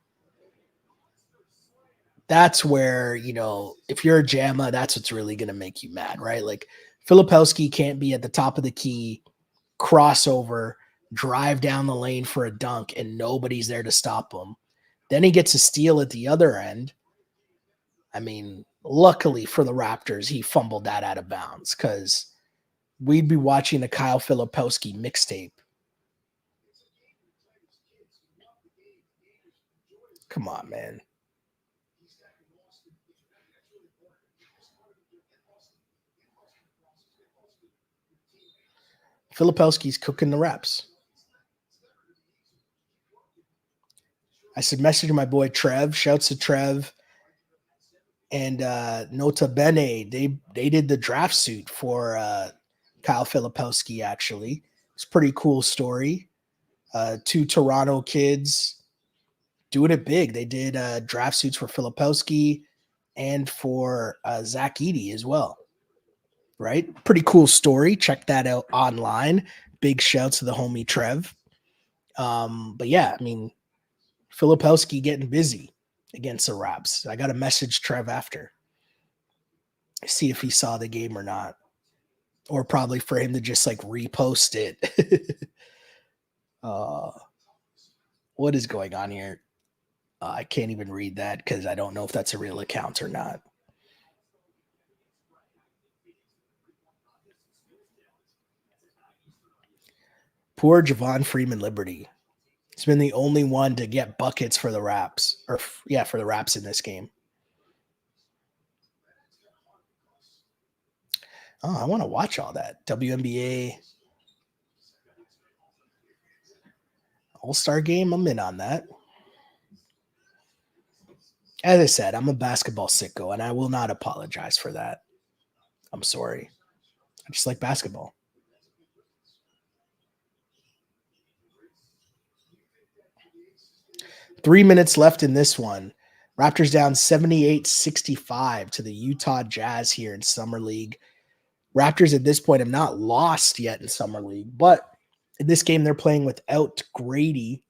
That's where, you know, if you're a JAMA, that's what's really going to make you mad, right? Like Filipowski can't be at the top of the key, crossover, drive down the lane for a dunk, and nobody's there to stop him. Then he gets a steal at the other end. I mean, luckily for the Raptors, he fumbled that out of bounds because we'd be watching a Kyle Filipowski mixtape. Come on, man. Filipowski's cooking the Raps. I said, message my boy Trev. Shouts to Trev. And nota bene, they did the draft suit for Kyle Filipowski. Actually, it's a pretty cool story. Two Toronto kids doing it big. They did draft suits for Filipowski and for Zach Edey as well. Right, pretty cool story. Check that out online. Big shouts to the homie Trev. But yeah, I mean, Filipowski getting busy against the Raps. I got to message Trev after, see if he saw the game or not, or probably for him to just like repost it. uh, what is going on here? I can't even read that because I don't know if that's a real account or not. Poor Javon Freeman Liberty. He's been the only one to get buckets for the Raps, or yeah, for the Raps in this game. Oh, I want to watch all that. WNBA All-Star game. I'm in on that. As I said, I'm a basketball sicko, and I will not apologize for that. I'm sorry. I just like basketball. 3 minutes left in this one. Raptors down 78-65 to the Utah Jazz here in Summer League. Raptors at this point have not lost yet in Summer League, but in this game they're playing without Grady.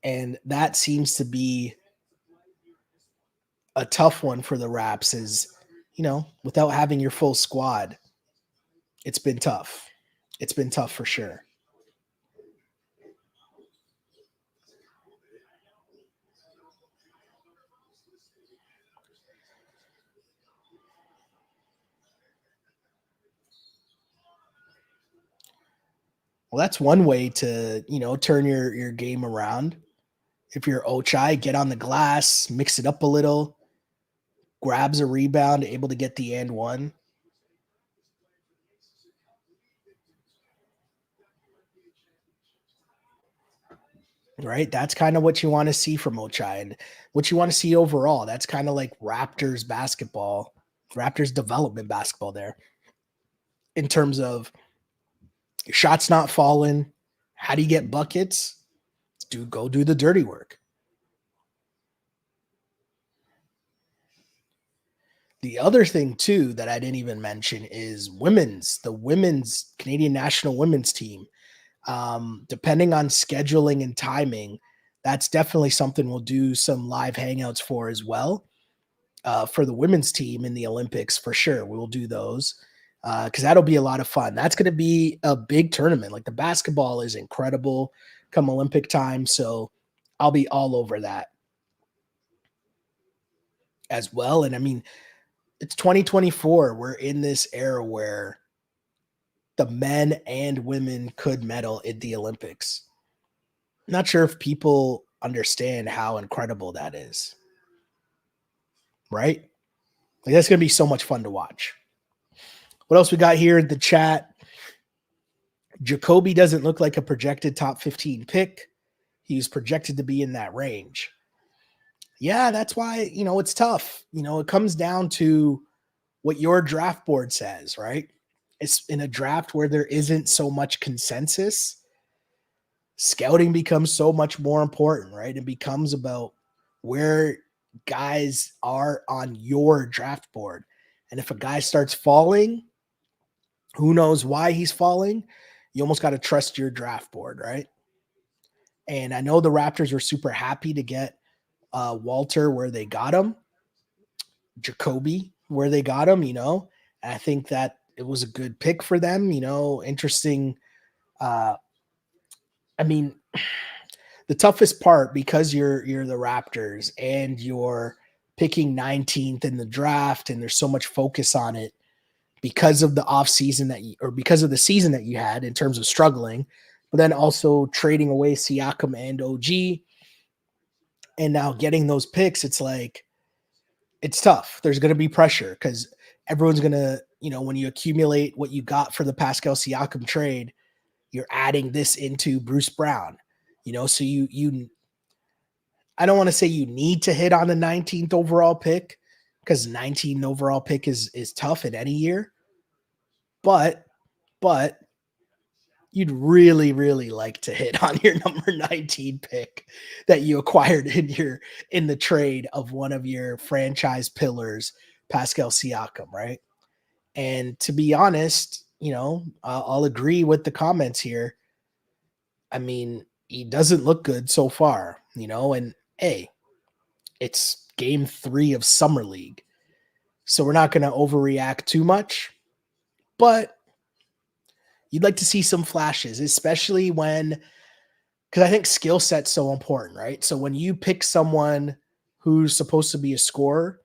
And that seems to be a tough one for the Raps is, you know, without having your full squad, it's been tough. It's been tough for sure. Well, that's one way to, you know, turn your game around. If you're Ochai, get on the glass, mix it up a little, grabs a rebound, able to get the and one. Right? That's kind of what you want to see from Ochai and what you want to see overall. That's kind of like Raptors basketball, Raptors development basketball there in terms of your shots not falling. How do you get buckets? Go do the dirty work. The other thing too that I didn't even mention is the women's Canadian national women's team. Depending on scheduling and timing, that's definitely something we'll do some live hangouts for as well. For the women's team in the Olympics, for sure, we will do those because that'll be a lot of fun. That's going to be a big tournament. Like the basketball is incredible come Olympic time, so I'll be all over that as well. And I mean, it's 2024. We're in this era where the men and women could medal at the Olympics. Not sure if people understand how incredible that is, right? Like that's going to be so much fun to watch. What else we got here in the chat? Jacoby doesn't look like a projected top 15 pick. He's projected to be in that range. Yeah, that's why, it's tough. It comes down to what your draft board says, right? It's in a draft where there isn't so much consensus. Scouting becomes so much more important, right? It becomes about where guys are on your draft board. And if a guy starts falling, who knows why he's falling? You almost got to trust your draft board, right? And I know the Raptors were super happy to get Walter where they got him, Jacoby where they got him, And I think that it was a good pick for them, interesting. I mean, the toughest part, because you're the Raptors and you're picking 19th in the draft and there's so much focus on it because of the off season or because of the season that you had in terms of struggling, but then also trading away Siakam and OG and now getting those picks, it's like, it's tough. There's going to be pressure because everyone's going to, when you accumulate what you got for the Pascal Siakam trade, you're adding this into Bruce Brown, so I don't want to say you need to hit on the 19th overall pick because 19th overall pick is tough in any year, but you'd really, really like to hit on your number 19 pick that you acquired in the trade of one of your franchise pillars, Pascal Siakam, right? And to be honest, I'll agree with the comments here. I mean, he doesn't look good so far, and hey, it's game 3 of Summer League. So we're not going to overreact too much, but you'd like to see some flashes, especially because I think skill set's so important, right? So when you pick someone who's supposed to be a scorer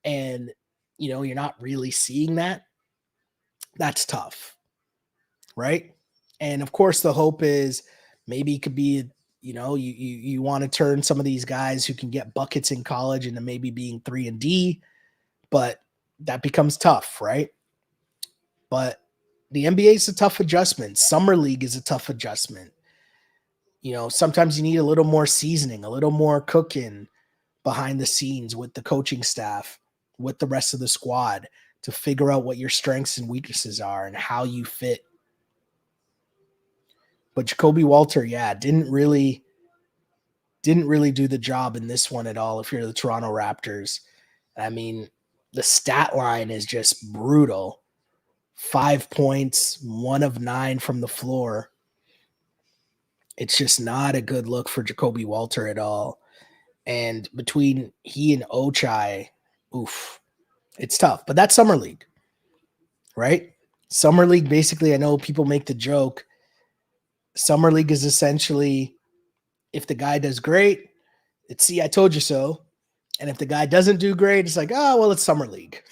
and, you're not really seeing that, that's tough, right? And of course, the hope is maybe it could be, you want to turn some of these guys who can get buckets in college into maybe being 3 and D, but that becomes tough, right? But the NBA is a tough adjustment. Summer League is a tough adjustment. Sometimes you need a little more seasoning, a little more cooking behind the scenes with the coaching staff, with the rest of the squad to figure out what your strengths and weaknesses are and how you fit. But Jacoby Walter, yeah, didn't really do the job in this one at all if you're the Toronto Raptors. I mean, the stat line is just brutal. 5 points, 1 of 9 from the floor. It's just not a good look for Jacoby Walter at all. And between he and Ochai, oof, it's tough. But that's Summer League, right? Summer League, basically, I know people make the joke. Summer League is essentially, if the guy does great, it's see, I told you so. And if the guy doesn't do great, it's like, oh, well, it's Summer League.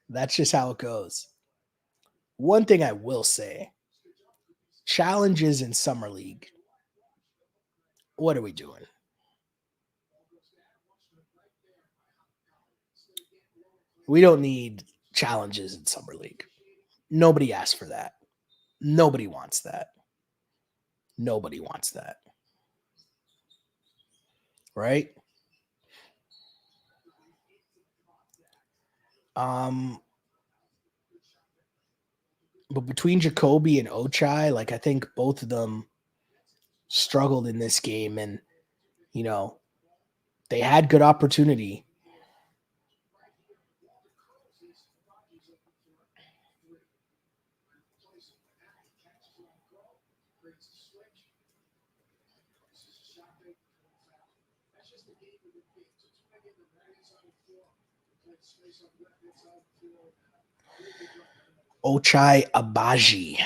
That's just how it goes. One thing I will say, challenges in Summer League. What are we doing? We don't need challenges in Summer League. Nobody asked for that. Nobody wants that. Nobody wants that. Right? But between Jacoby and Ochai, like I think both of them struggled in this game and they had good opportunity. Ochai Abaji.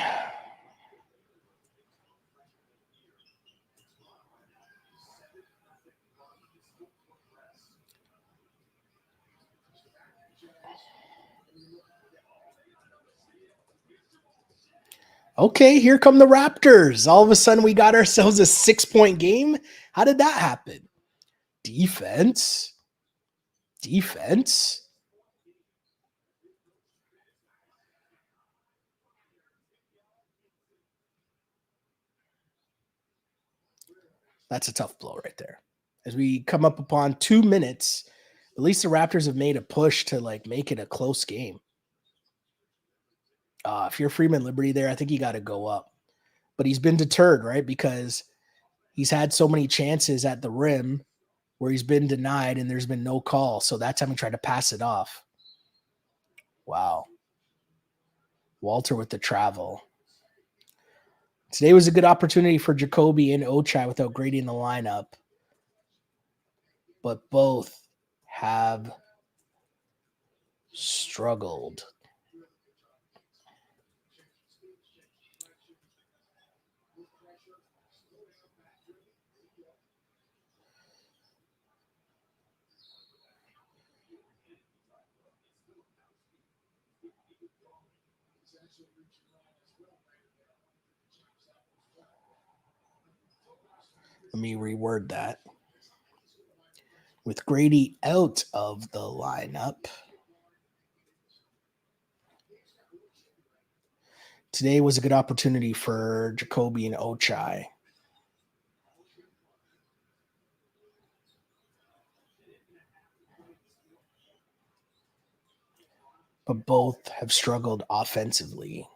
Okay, here come the Raptors. All of a sudden, we got ourselves a 6-point game. How did that happen? Defense. That's a tough blow right there. As we come up upon 2 minutes, at least the Raptors have made a push to like make it a close game. If you're Freeman Liberty there, I think you got to go up. But he's been deterred, right? Because he's had so many chances at the rim where he's been denied and there's been no call. So that time he tried to pass it off. Wow. Walter with the travel. Today was a good opportunity for Jacoby and Ochai without grading the lineup. But both have struggled. Let me reword that. With Grady out of the lineup, today was a good opportunity for Jacoby and Ochai. But both have struggled offensively.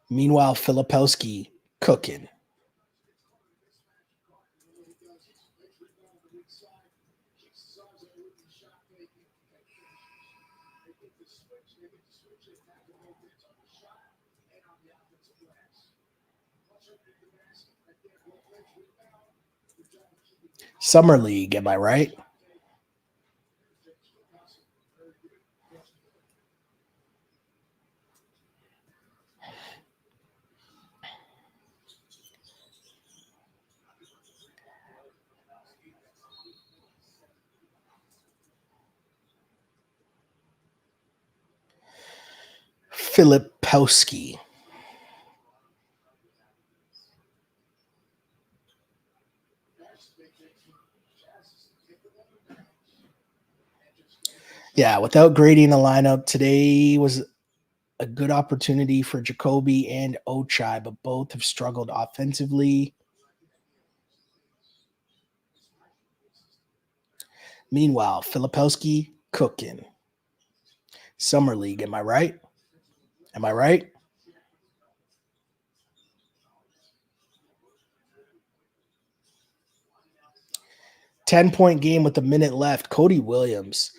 Meanwhile, Filipowski cooking. Summer League, am I right? Filipowski. Yeah, without grading the lineup, today was a good opportunity for Jacoby and Ochai, but both have struggled offensively. Meanwhile, Filipowski cooking. Summer League, am I right? Am I right? $10-point game with a minute left. Cody Williams,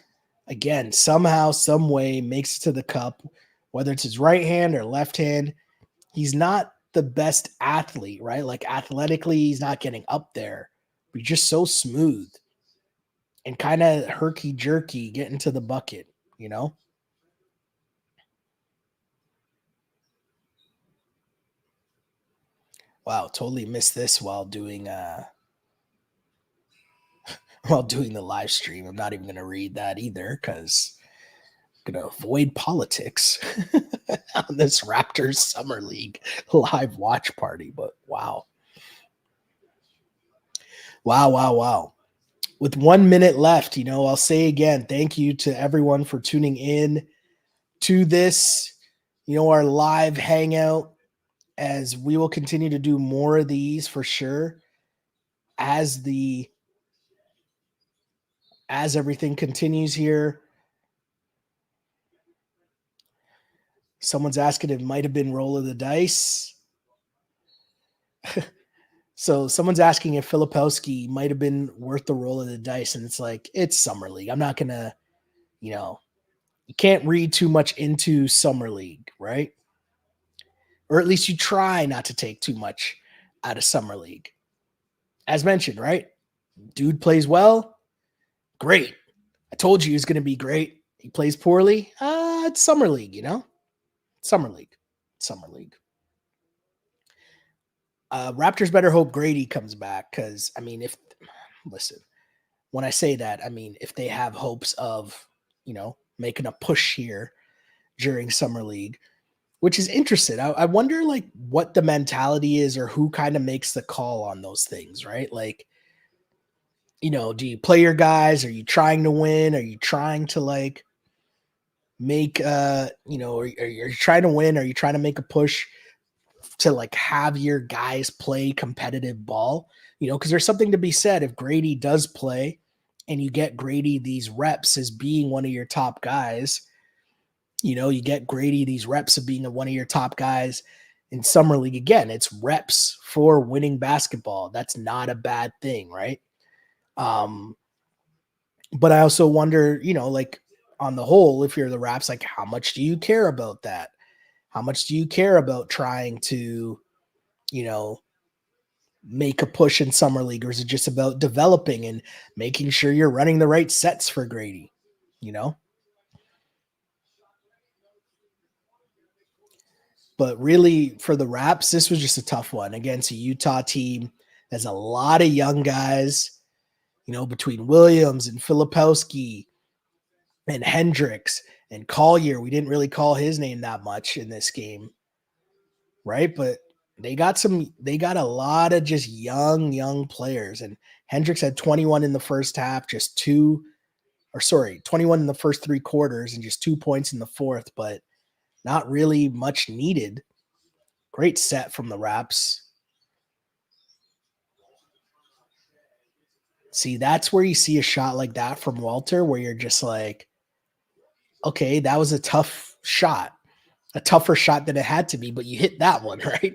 again, somehow, some way makes it to the cup, whether it's his right hand or left hand. He's not the best athlete, right? Like athletically, he's not getting up there, but he's just so smooth and kind of herky jerky getting to the bucket, you know? Wow, totally missed this while doing while doing the live stream. I'm not even gonna read that either because I'm gonna avoid politics on this Raptors Summer League live watch party. But wow. Wow. With 1 minute left, I'll say again, thank you to everyone for tuning in to this, our live hangout, as we will continue to do more of these for sure as everything continues here. Someone's asking if it might have been roll of the dice. So someone's asking if Filipowski might have been worth the roll of the dice, and it's like, it's Summer League. I'm not gonna, you can't read too much into Summer League, right? Or at least you try not to take too much out of Summer League. As mentioned, right? Dude plays well, great. I told you he was going to be great. He plays poorly. It's Summer League, Summer League. Summer League. Raptors better hope Grady comes back because, listen, when I say that, if they have hopes of, making a push here during Summer League, which is interesting. I wonder, like, what the mentality is or who kind of makes the call on those things, right? Like, do you play your guys? Are you trying to win? Are you trying to, like, make, are you trying to win? Are you trying to make a push to like have your guys play competitive ball, because there's something to be said if Grady does play and you get Grady these reps as being one of your top guys. You get Grady these reps of being one of your top guys in summer league. Again, it's reps for winning basketball. That's not a bad thing, right? But I also wonder, like on the whole, if you're the Raps, like how much do you care about that? How much do you care about trying to, you know, make a push in summer league, or is it just about developing and making sure you're running the right sets for Grady? You know, but really for the Raps, this was just a tough one against a Utah team. There's a lot of young guys, between Williams and Filipowski and Hendricks and Collier. We didn't really call his name that much in this game, right? But they got a lot of just young players. And Hendricks had 21 in the first half, 21 in the first three quarters and just 2 points in the fourth, but not really much needed. Great set from the Raps. See, that's where you see a shot like that from Walter, where you're just like, okay, that was a tough shot, a tougher shot than it had to be, but you hit that one, right?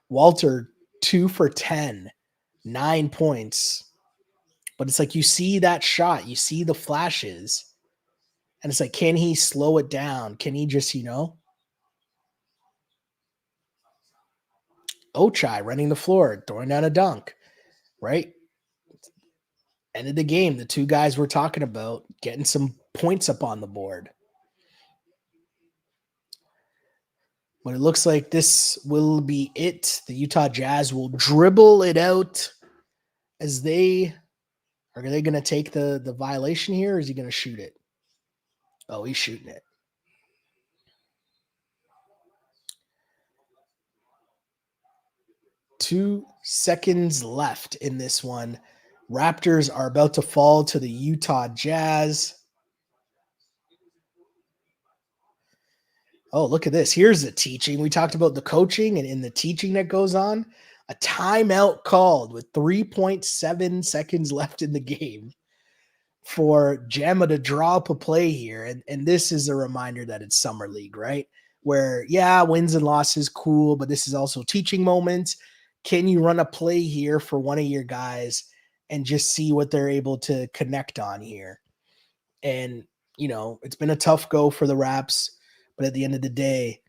Walter, 2 for 10, 9 points. But it's like you see that shot, you see the flashes, and it's like, can he slow it down? Can he just, Ochai running the floor, throwing down a dunk, right? End of the game, the two guys we're talking about getting some points up on the board. But it looks like this will be it. The Utah Jazz will dribble it out as are they going to take the violation here, or is he going to shoot it? Oh, he's shooting it. 2 seconds left in this one. Raptors are about to fall to the Utah Jazz. Oh, look at this. Here's the teaching. We talked about the coaching and in the teaching that goes on. A timeout called with 3.7 seconds left in the game for Gemma to draw up a play here. And this is a reminder that it's summer league, right? Where, yeah, wins and losses, cool, but this is also teaching moments. Can you run a play here for one of your guys and just see what they're able to connect on here? And, it's been a tough go for the Raps, but at the end of the day,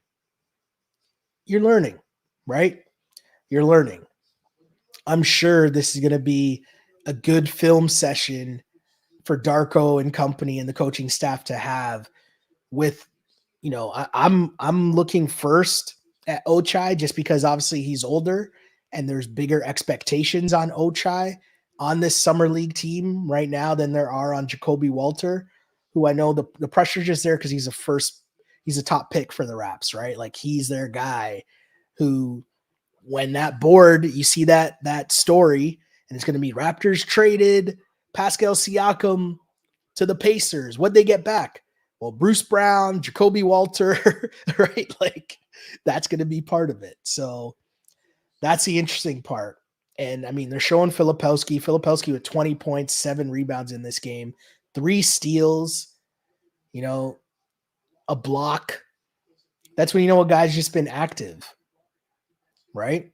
you're learning, right? You're learning. I'm sure this is going to be a good film session for Darko and company and the coaching staff to have with, I'm looking first at Ochai just because obviously he's older and there's bigger expectations on Ochai on this summer league team right now than there are on Jacoby Walter, who I know the pressure's just there because he's a top pick for the Raps, right? Like he's their guy who, when that board, you see that story, and it's going to be Raptors traded Pascal Siakam to the Pacers. What'd they get back? Well, Bruce Brown, Jacoby Walter, right? Like that's going to be part of it. So that's the interesting part. And I mean, they're showing Filipowski with 20 points, 7 rebounds in this game, 3 steals, a block. That's when a guy's just been active, right?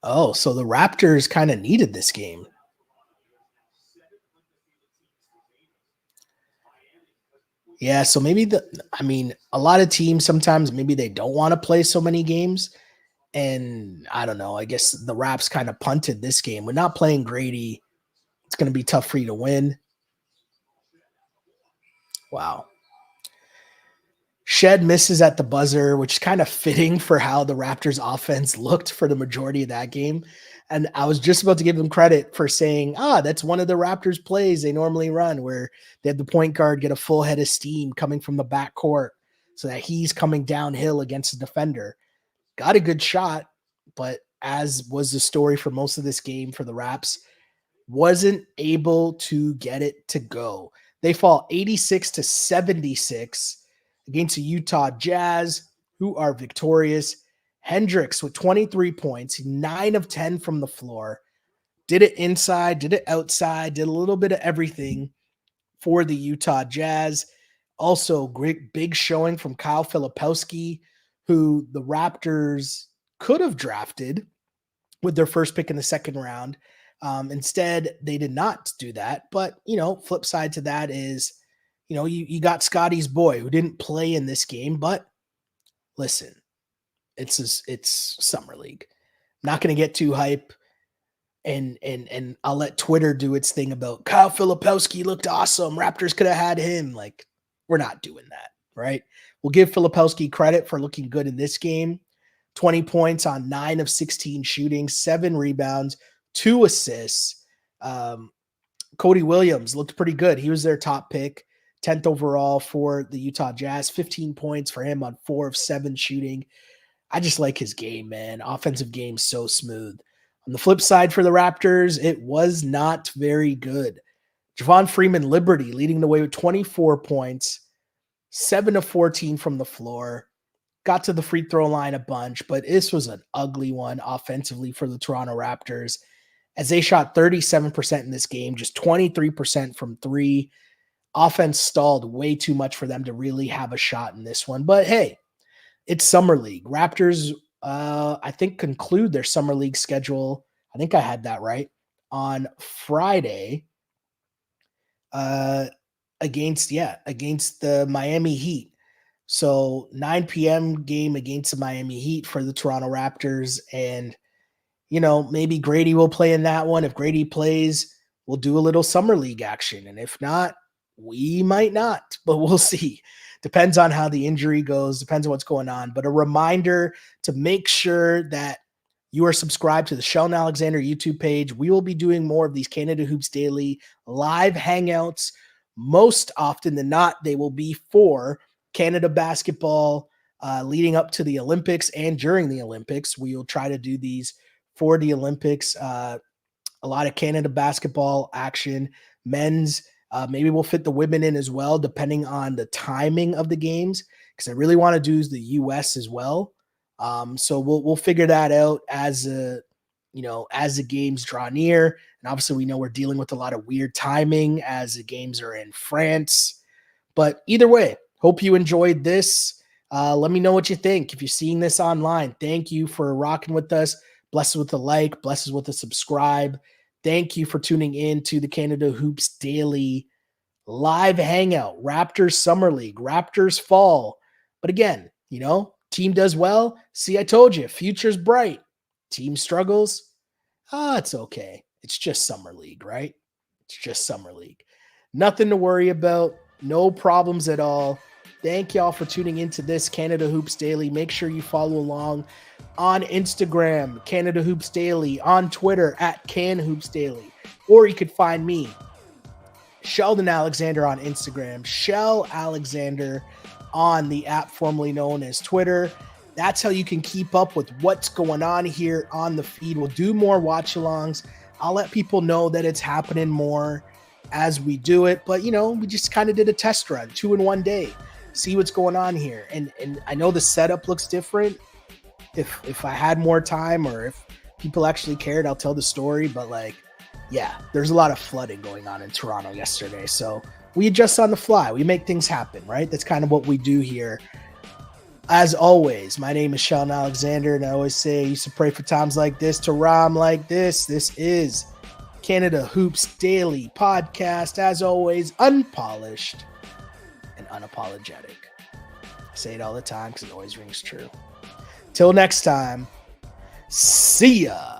Oh, so the Raptors kind of needed this game. Yeah, so maybe a lot of teams sometimes maybe they don't want to play so many games. And I don't know, I guess the Raps kind of punted this game. We're not playing Grady. It's going to be tough for you to win. Wow. Shed misses at the buzzer, which is kind of fitting for how the Raptors offense looked for the majority of that game. And I was just about to give them credit for saying, that's one of the Raptors plays they normally run, where they have the point guard get a full head of steam coming from the back court so that he's coming downhill against the defender. Got a good shot, but as was the story for most of this game for the Raps, wasn't able to get it to go. They fall 86-76 against the Utah Jazz, who are victorious. Hendricks with 23 points, 9 of 10 from the floor. Did it inside, did it outside, did a little bit of everything for the Utah Jazz. Also, great big showing from Kyle Filipowski, who the Raptors could have drafted with their first pick in the second round. Instead, they did not do that. But, flip side to that is, you got Scotty's boy who didn't play in this game. But listen, it's Summer League. I'm not going to get too hype. And I'll let Twitter do its thing about Kyle Filipowski looked awesome. Raptors could have had him. Like, we're not doing that, right? We'll give Filipowski credit for looking good in this game. 20 points on 9 of 16 shooting, 7 rebounds, 2 assists. Cody Williams looked pretty good. He was their top pick, 10th overall for the Utah Jazz. 15 points for him on 4 of 7 shooting. I just like his game, man. Offensive game, so smooth. On the flip side for the Raptors, it was not very good. Javon Freeman-Liberty leading the way with 24 points, 7 of 14 from the floor. Got to the free throw line a bunch, but this was an ugly one offensively for the Toronto Raptors as they shot 37% in this game, just 23% from 3. Offense stalled way too much for them to really have a shot in this one. But hey, it's Summer League. Raptors, I think, conclude their Summer League schedule. I think I had that right on Friday against the Miami Heat. So 9 p.m. game against the Miami Heat for the Toronto Raptors. And, maybe Grady will play in that one. If Grady plays, we'll do a little Summer League action. And if not, we might not, but we'll see. Depends on how the injury goes, depends on what's going on. But a reminder to make sure that you are subscribed to the Sheldon Alexander YouTube page. We will be doing more of these Canada Hoops Daily live hangouts. Most often than not, they will be for Canada basketball leading up to the Olympics and during the Olympics. We will try to do these for the Olympics. A lot of Canada basketball action, men's. Maybe we'll fit the women in as well, depending on the timing of the games, because I really want to do the U.S. as well. So we'll figure that out as the games draw near. And obviously, we know we're dealing with a lot of weird timing as the games are in France. But either way, hope you enjoyed this. Let me know what you think. If you're seeing this online, thank you for rocking with us. Bless us with a like, bless us with a subscribe. Thank you for tuning in to the Canada Hoops Daily live hangout. Raptors Summer League, Raptors Fall. But again, team does well. See, I told you, future's bright. Team struggles. It's okay. It's just Summer League, right? It's just Summer League. Nothing to worry about. No problems at all. Thank y'all for tuning into this Canada Hoops Daily. Make sure you follow along on Instagram, Canada Hoops Daily, on Twitter at Can Hoops Daily, or you could find me, Sheldon Alexander on Instagram, Shell Alexander on the app formerly known as Twitter. That's how you can keep up with what's going on here on the feed. We'll do more watch-alongs. I'll let people know that it's happening more as we do it, but we just kind of did a test run, 2 in 1 day. See what's going on here. And I know the setup looks different. If I had more time or if people actually cared, I'll tell the story. But there's a lot of flooding going on in Toronto yesterday. So we adjust on the fly. We make things happen, right? That's kind of what we do here. As always, my name is Sheldon Alexander, and I always say I used to pray for times like this to rhyme like this. This is Canada Hoops Daily Podcast. As always, unpolished and unapologetic. I say it all the time because it always rings true. Till next time, see ya.